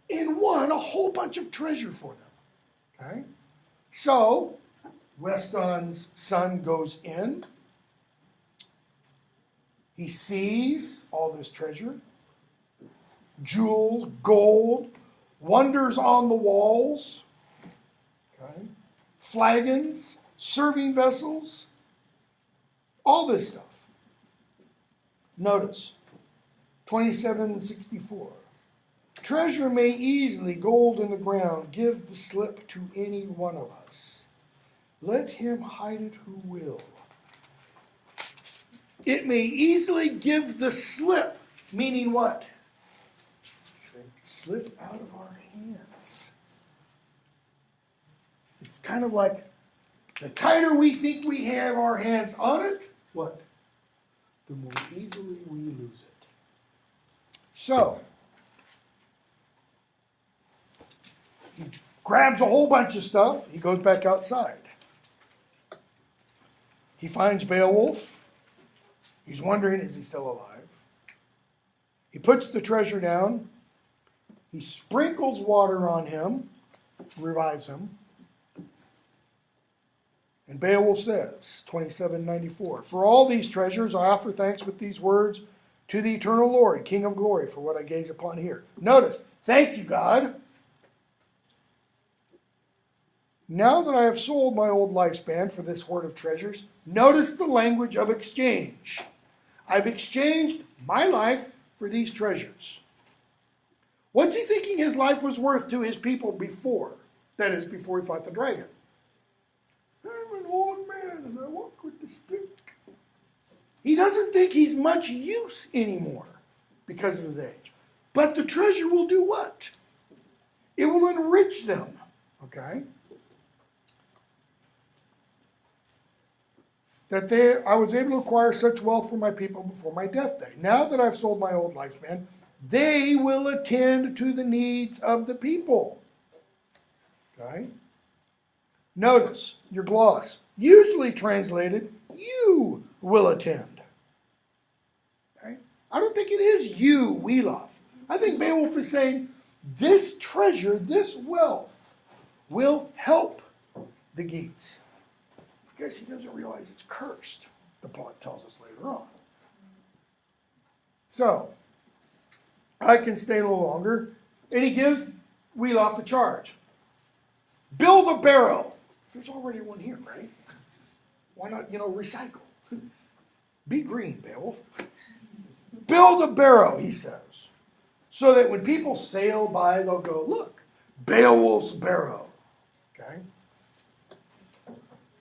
and won a whole bunch of treasure for them. Okay? So, Weston's son goes in. He sees all this treasure, jewels, gold, wonders on the walls, okay? Flagons, serving vessels, all this stuff. Notice, 27:64. Treasure may easily, gold in the ground, give the slip to any one of us. Let him hide it who will. It may easily give the slip, meaning what? Slip out of our hands. It's kind of like the tighter we think we have our hands on it, what? The more easily we lose it. So, he grabs a whole bunch of stuff. He goes back outside. He finds Beowulf. He's wondering, is he still alive? He puts the treasure down. He sprinkles water on him, revives him. And Beowulf says, 27:94, for all these treasures I offer thanks with these words to the eternal Lord, King of glory, for what I gaze upon here. Notice, thank you, God. Now that I have sold my old lifespan for this hoard of treasures, notice the language of exchange. I've exchanged my life for these treasures. What's he thinking his life was worth to his people before? That is, before he fought the dragon. I'm an old man and I walk with the stick. He doesn't think he's much use anymore because of his age. But the treasure will do what? It will enrich them. Okay? I was able to acquire such wealth for my people before my death day. Now that I've sold my old lifespan, they will attend to the needs of the people. Okay? Notice your gloss. Usually translated, you will attend. Okay? I don't think it is you, Beowulf. I think Beowulf is saying this treasure, this wealth, will help the Geats. Because he doesn't realize it's cursed, the poet tells us later on. So, I can stay no longer. And he gives Beowulf the charge. Build a barrow. There's already one here, right? Why not, recycle? Be green, Beowulf. Build a barrow, he says. So that when people sail by, they'll go, look, Beowulf's barrow. Okay?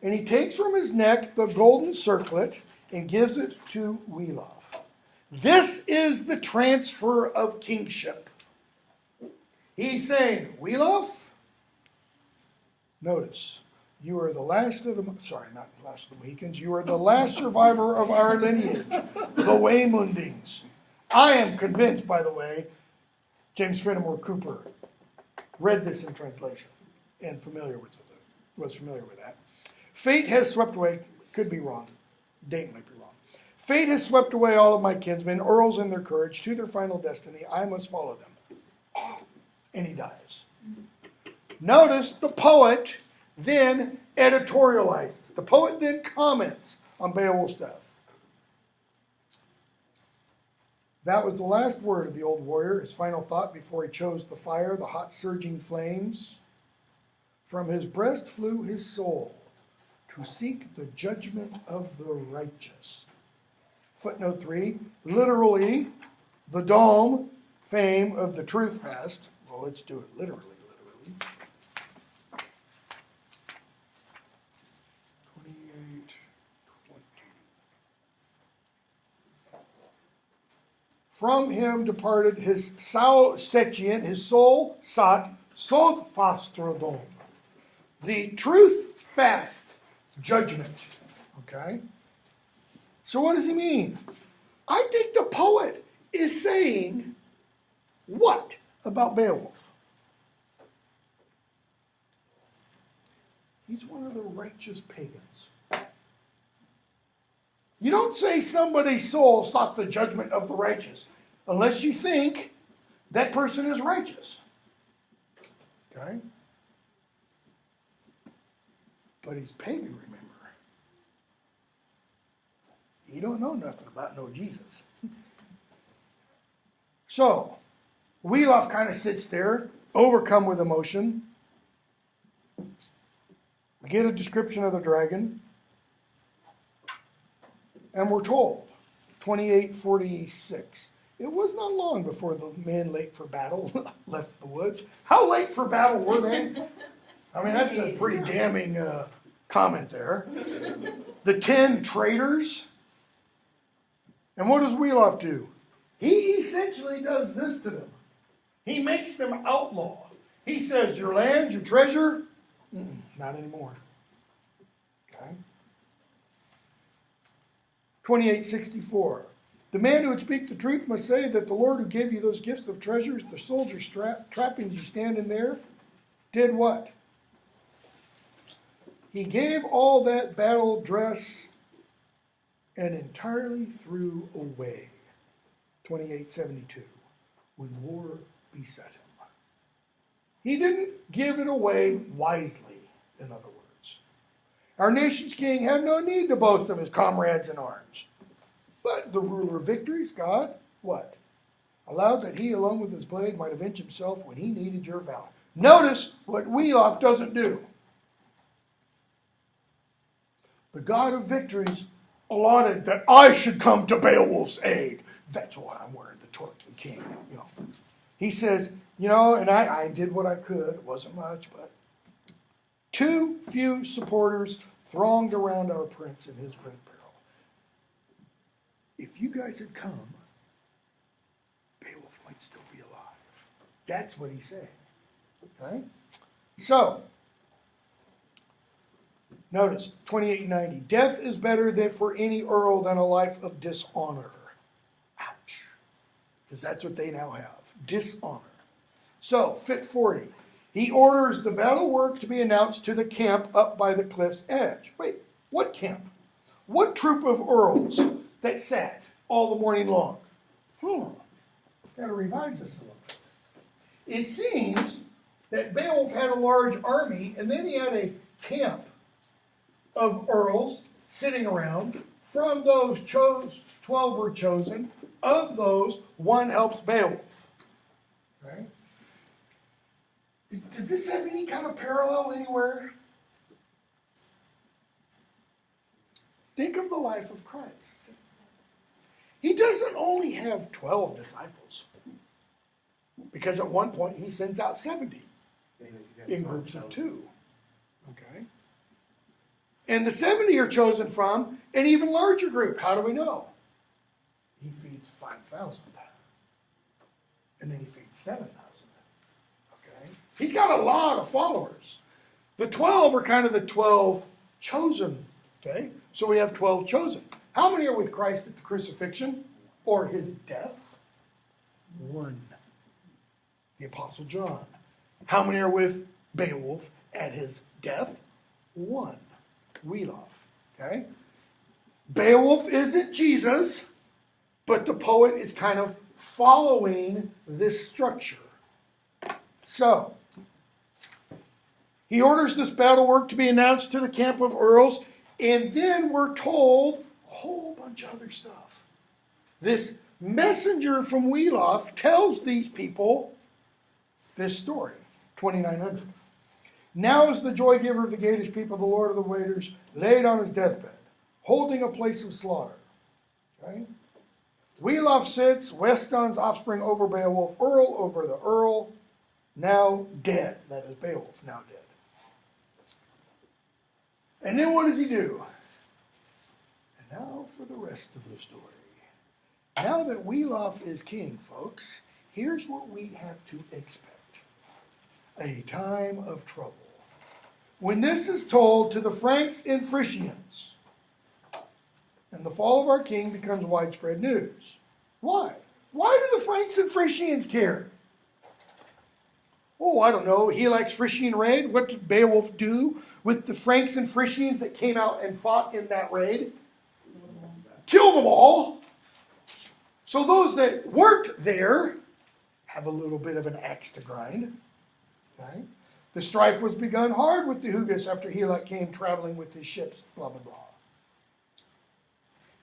And he takes from his neck the golden circlet and gives it to Beowulf. This is the transfer of kingship. He's saying, Beowulf, notice, you are the last of the, not last of the Mohicans, you are the last survivor of our lineage, the Waymundings. I am convinced, by the way, James Fenimore Cooper read this in translation and was familiar with that. Fate has swept away, could be wrong, date might be wrong. Fate has swept away all of my kinsmen, earls in their courage, to their final destiny. I must follow them. And he dies. Notice the poet then editorializes. The poet then comments on Beowulf's death. That was the last word of the old warrior, his final thought before he chose the fire, the hot surging flames. From his breast flew his soul to seek the judgment of the righteous. Footnote 3, literally, the dome, fame of the truth fast. Well, let's do it literally. 28:20. From him departed his setient, his soul sought Sothfastrodon, the truth fast judgment. Okay? So what does he mean? I think the poet is saying what about Beowulf? He's one of the righteous pagans. You don't say somebody's soul sought the judgment of the righteous unless you think that person is righteous. Okay? But he's pagan, remember. He don't know nothing about no Jesus. So, Beowulf kind of sits there, overcome with emotion. We get a description of the dragon. And we're told, 28:46, it was not long before the men late for battle left the woods. How late for battle were they? I mean, that's a pretty damning comment there. The 10 traitors. And what does Beowulf do? He essentially does this to them. He makes them outlaw. He says, your land, your treasure, not anymore. Okay? 28:64. The man who would speak the truth must say that the Lord who gave you those gifts of treasures, the soldier trappings you stand in there, did what? He gave all that battle dress and entirely threw away. 28:72. When war beset him. He didn't give it away wisely, in other words. Our nation's king had no need to boast of his comrades in arms. But the ruler of victories, God, what? Allowed that he alone with his blade might avenge himself when he needed your valor. Notice what Beowulf doesn't do. The God of victories allotted that I should come to Beowulf's aid. That's why I'm wearing the Torquil King. You know. He says, and I did what I could. It wasn't much, but too few supporters thronged around our prince in his great peril. If you guys had come, Beowulf might still be alive. That's what he's saying. Okay? So, notice, 28:90. Death is better than for any earl than a life of dishonor. Ouch. Because that's what they now have. Dishonor. So, fit 40. He orders the battle work to be announced to the camp up by the cliff's edge. Wait, what camp? What troop of earls that sat all the morning long? Got to revise this a little bit. It seems that Beowulf had a large army, and then he had a camp of earls sitting around. From those 12 were chosen. Of those, one helps Beowulf. Right? Does this have any kind of parallel anywhere? Think of the life of Christ. He doesn't only have 12 disciples, because at one point he sends out 70 in groups of 2. Okay? And the 70 are chosen from an even larger group. How do we know? He feeds 5,000. And then he feeds 7,000. Okay? He's got a lot of followers. The 12 are kind of the 12 chosen. Okay? So we have 12 chosen. How many are with Christ at the crucifixion or his death? 1. The Apostle John. How many are with Beowulf at his death? 1. Beowulf. Okay? Beowulf isn't Jesus, but the poet is kind of following this structure. So, he orders this battle work to be announced to the camp of earls, and then we're told a whole bunch of other stuff. This messenger from Beowulf tells these people this story, 2900. Now is the joy giver of the Gatish people, the Lord of the waiters, laid on his deathbed, holding a place of slaughter. Okay? Beowulf sits, Weston's offspring over Beowulf, Earl over the Earl, now dead. That is Beowulf, now dead. And then what does he do? And now for the rest of the story. Now that Beowulf is king, folks, here's what we have to expect. A time of trouble. When this is told to the Franks and Frisians, and the fall of our king becomes widespread news. Why? Why do the Franks and Frisians care? Oh, I don't know. Helak's Frisian raid. What did Beowulf do with the Franks and Frisians that came out and fought in that raid? Killed them all. So those that weren't there have a little bit of an axe to grind. Okay? The strife was begun hard with the Hugis after Helak came traveling with his ships, blah, blah, blah.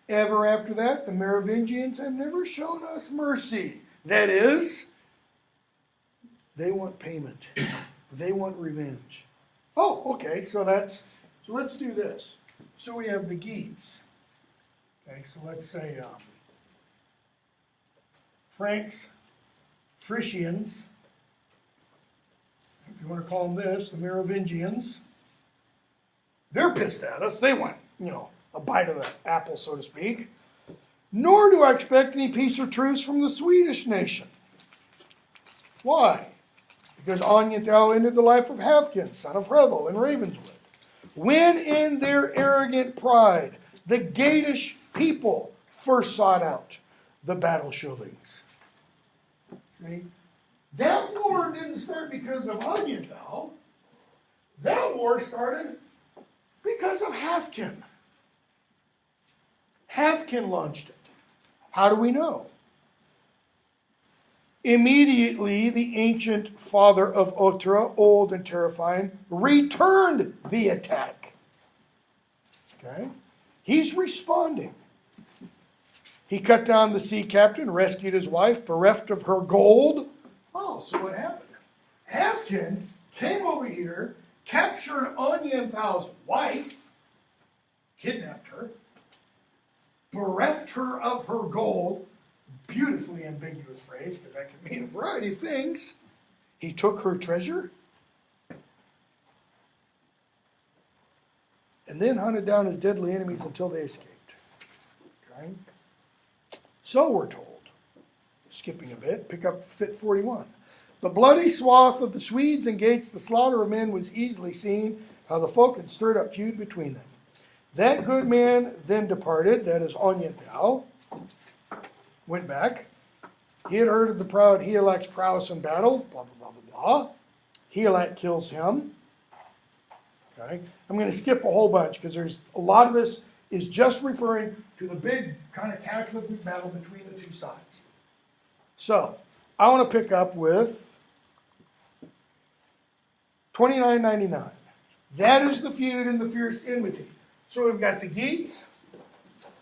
Ever after that, the Merovingians have never shown us mercy. That is, they want payment. They want revenge. Oh, okay, so let's do this. So we have the Geats. Okay, so let's say Franks, Frisians, if you want to call them this, the Merovingians. They're pissed at us. They want, a bite of the apple, so to speak. Nor do I expect any peace or truce from the Swedish nation. Why? Because Onyenthal ended the life of Halfkin, son of Hrethel in Ravenswood. When in their arrogant pride, the Geatish people first sought out the battle shovings. See? That war didn't start because of Onyenthal. That war started because of Halfkin. Halfkin launched it. How do we know? Immediately, the ancient father of Otra, old and terrifying, returned the attack. Okay? He's responding. He cut down the sea captain, rescued his wife, bereft of her gold. Oh, so what happened? Halfkin came over here, captured Onyenthal's wife, kidnapped her, bereft her of her gold. Beautifully ambiguous phrase, because that can mean a variety of things. He took her treasure and then hunted down his deadly enemies until they escaped. Okay? So we're told, skipping a bit, pick up Fit 41. The bloody swath of the Swedes and Gates, the slaughter of men was easily seen, how the folk had stirred up feud between them. That good man then departed, that is Onyenthal, went back. He had heard of the proud Helak's prowess in battle, blah, blah, blah, blah, blah. Helak kills him. Okay? I'm going to skip a whole bunch because there's a lot of this is just referring to the big kind of cataclysmic battle between the two sides. So, I want to pick up with 2999. That is the feud and the fierce enmity. So we've got the Geats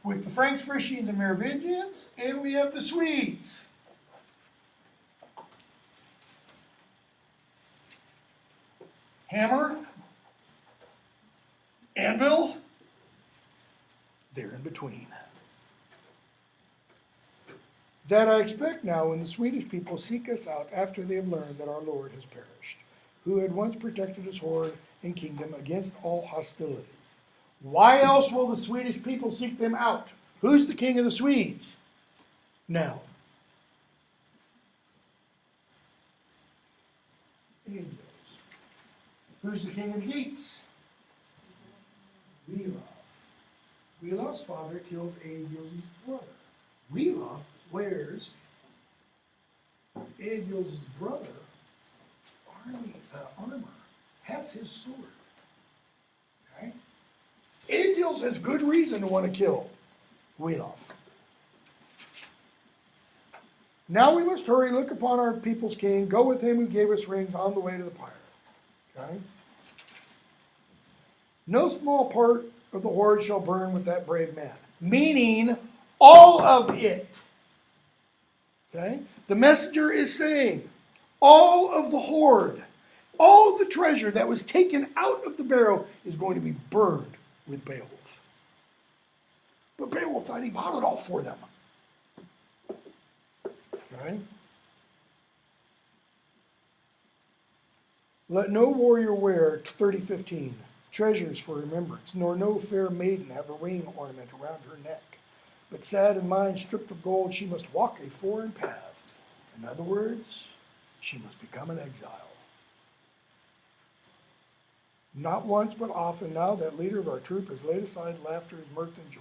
with the Franks, Frisians, and Merovingians, and we have the Swedes. Hammer, anvil, they're in between. That I expect now when the Swedish people seek us out after they have learned that our Lord has perished, who had once protected his horde and kingdom against all hostility. Why else will the Swedish people seek them out? Who's the king of the Swedes? Now. Eagles. Who's the king of the Geats? Beowulf. Beowulf's father killed Eadgils' brother. Beowulf wears Eadgils' brother armor, has his sword. Okay? Eadgils has good reason to want to kill Beowulf. Now we must hurry, look upon our people's king, go with him who gave us rings on the way to the pyre. Okay? No small part of the horde shall burn with that brave man. Meaning, all of it. Okay? The messenger is saying, all of the horde, all of the treasure that was taken out of the barrow is going to be burned with Beowulf. But Beowulf thought he bought it all for them. Okay? Let no warrior wear 30:15 treasures for remembrance, nor no fair maiden have a ring ornament around her neck. But sad in mind, stripped of gold, she must walk a foreign path. In other words, she must become an exile. Not once, but often now, that leader of our troop has laid aside laughter, mirth, and joy.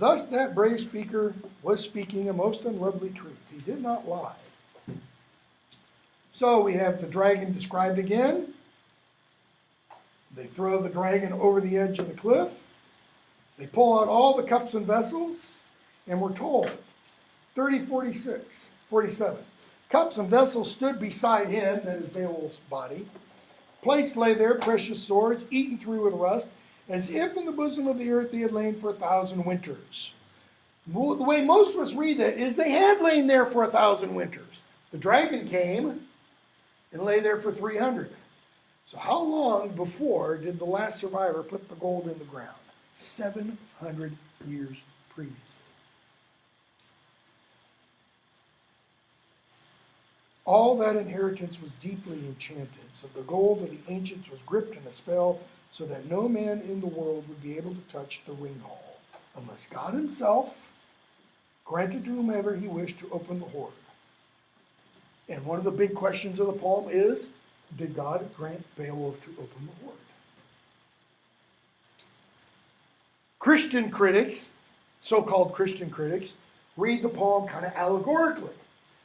Thus that brave speaker was speaking a most unlovely truth. He did not lie. So we have the dragon described again. They throw the dragon over the edge of the cliff. They pull out all the cups and vessels, and we're told, 47. Cups and vessels stood beside him, that is Beowulf's body. Plates lay there, precious swords, eaten through with rust, as if in the bosom of the earth they had lain for 1,000 winters. Well, the way most of us read that is they had lain there for 1,000 winters. The dragon came and lay there for 300. So how long before did the last survivor put the gold in the ground? 700 years previously. All that inheritance was deeply enchanted, so the gold of the ancients was gripped in a spell, so that no man in the world would be able to touch the ring hall, unless God himself granted to whomever he wished to open the hoard. And one of the big questions of the poem is, did God grant Beowulf to open the hoard? Christian critics, so-called Christian critics, read the poem kind of allegorically.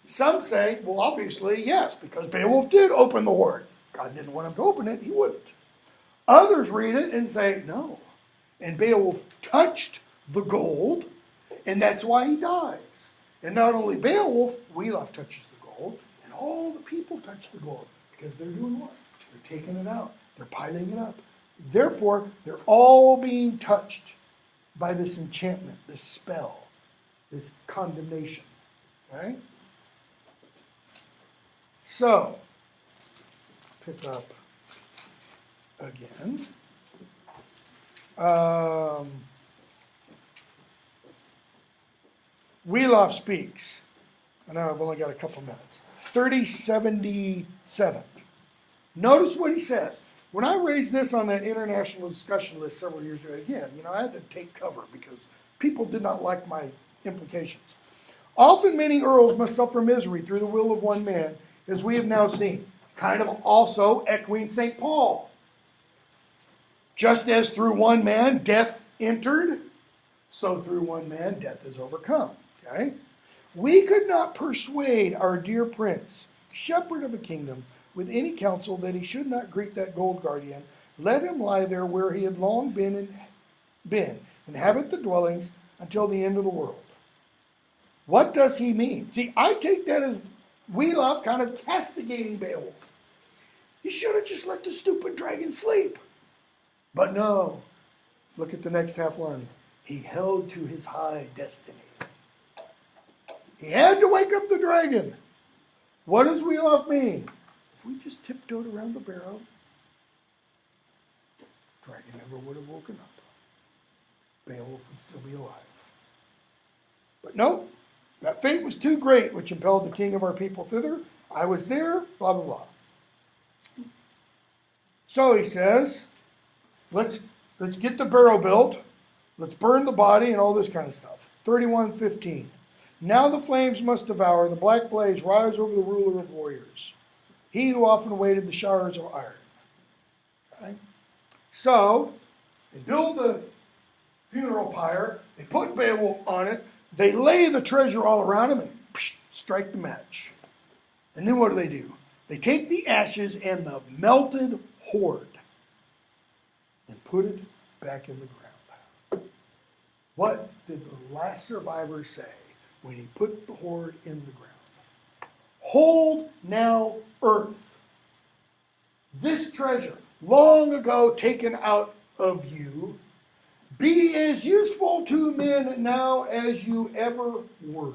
Some say, well, obviously, yes, because Beowulf did open the hoard. If God didn't want him to open it, he wouldn't. Others read it and say, no. And Beowulf touched the gold, and that's why he dies. And not only Beowulf, Beowulf touches the gold, and all the people touch the gold. Because they're doing what? They're taking it out. They're piling it up. Therefore, they're all being touched by this enchantment, this spell, this condemnation. Okay? So, pick up again. Beowulf speaks. I know I've only got a couple minutes. 3077. Notice what he says. When I raised this on that international discussion list several years ago, again, I had to take cover because people did not like my implications. Often many earls must suffer misery through the will of one man, as we have now seen. Kind of also echoing St. Paul. Just as through one man death entered, so through one man death is overcome. Okay? We could not persuade our dear prince, shepherd of a kingdom, with any counsel that he should not greet that gold guardian. Let him lie there where he had long been, inhabit the dwellings until the end of the world. What does he mean? See, I take that as Beowulf kind of castigating Beowulf. He should have just let the stupid dragon sleep. But no. Look at the next half line. He held to his high destiny. He had to wake up the dragon. What does Beowulf mean? If we just tiptoed around the barrow, the dragon never would have woken up. Beowulf would still be alive. But no, that fate was too great, which impelled the king of our people thither. I was there, blah, blah, blah. So he says, let's get the barrow built. Let's burn the body and all this kind of stuff. 31:15. Now the flames must devour, the black blaze rise over the ruler of warriors, he who often waited the showers of iron. Okay? So, they build the funeral pyre, they put Beowulf on it, they lay the treasure all around him, and strike the match. And then what do? They take the ashes and the melted hoard and put it back in the ground. What did the last survivor say when he put the hoard in the ground? Hold now, earth, this treasure, long ago taken out of you, be as useful to men now as you ever were.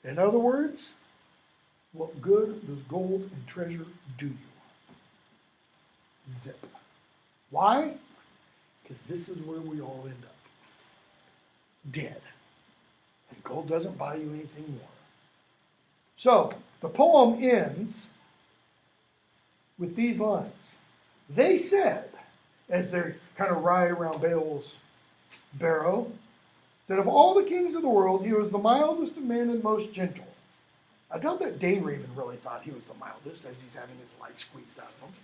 In other words, what good does gold and treasure do you? Zip. Why? Because this is where we all end up. Dead. And gold doesn't buy you anything more. So, the poem ends with these lines. They said, as they kind of ride around Beowulf's barrow, that of all the kings of the world, he was the mildest of men and most gentle. I doubt that Raven really thought he was the mildest as he's having his life squeezed out of him.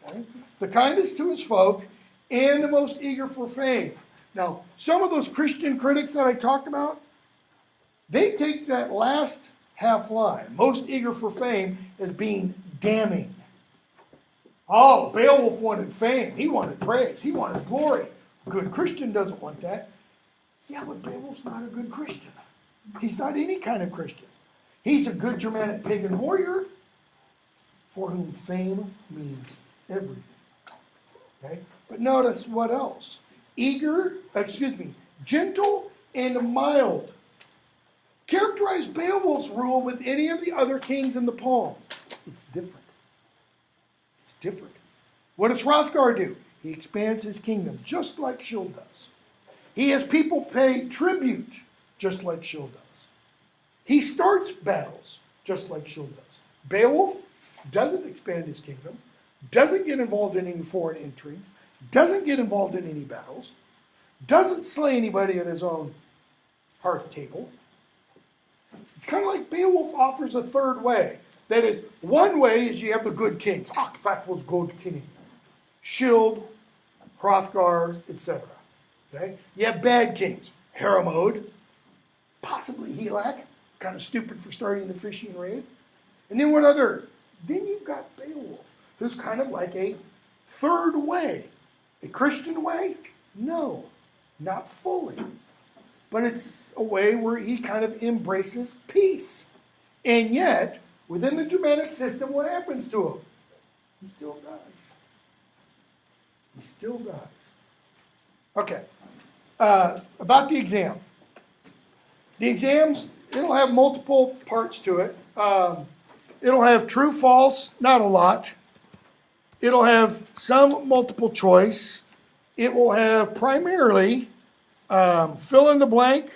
Okay? The kindest to his folk and the most eager for fame. Now, some of those Christian critics that I talked about, they take that last half line, most eager for fame, as being damning. Oh, Beowulf wanted fame. He wanted praise. He wanted glory. A good Christian doesn't want that. Yeah, but Beowulf's not a good Christian. He's not any kind of Christian. He's a good Germanic pagan warrior for whom fame means everything. Okay? But notice what else. Gentle and mild. Characterize Beowulf's rule with any of the other kings in the poem. It's different. It's different. What does Hrothgar do? He expands his kingdom, just like Scyld does. He has people pay tribute, just like Scyld does. He starts battles, just like Scyld does. Beowulf doesn't expand his kingdom, doesn't get involved in any foreign intrigues, doesn't get involved in any battles, doesn't slay anybody at his own hearth table. It's kind of like Beowulf offers a third way. That is, one way is you have the good kings. Ah, that was good king. Scyld, Hrothgar, etc. Okay? You have bad kings. Hermod, possibly Helak, kind of stupid for starting the fishing raid. And then what other? Then you've got Beowulf, who's kind of like a third way. A Christian way? No, not fully. But it's a way where he kind of embraces peace. And yet, within the Germanic system, what happens to him? He still dies. He still dies. Okay. About the exam. The exams, it'll have multiple parts to it. It'll have true, false, not a lot. It'll have some multiple choice. It will have primarily fill in the blank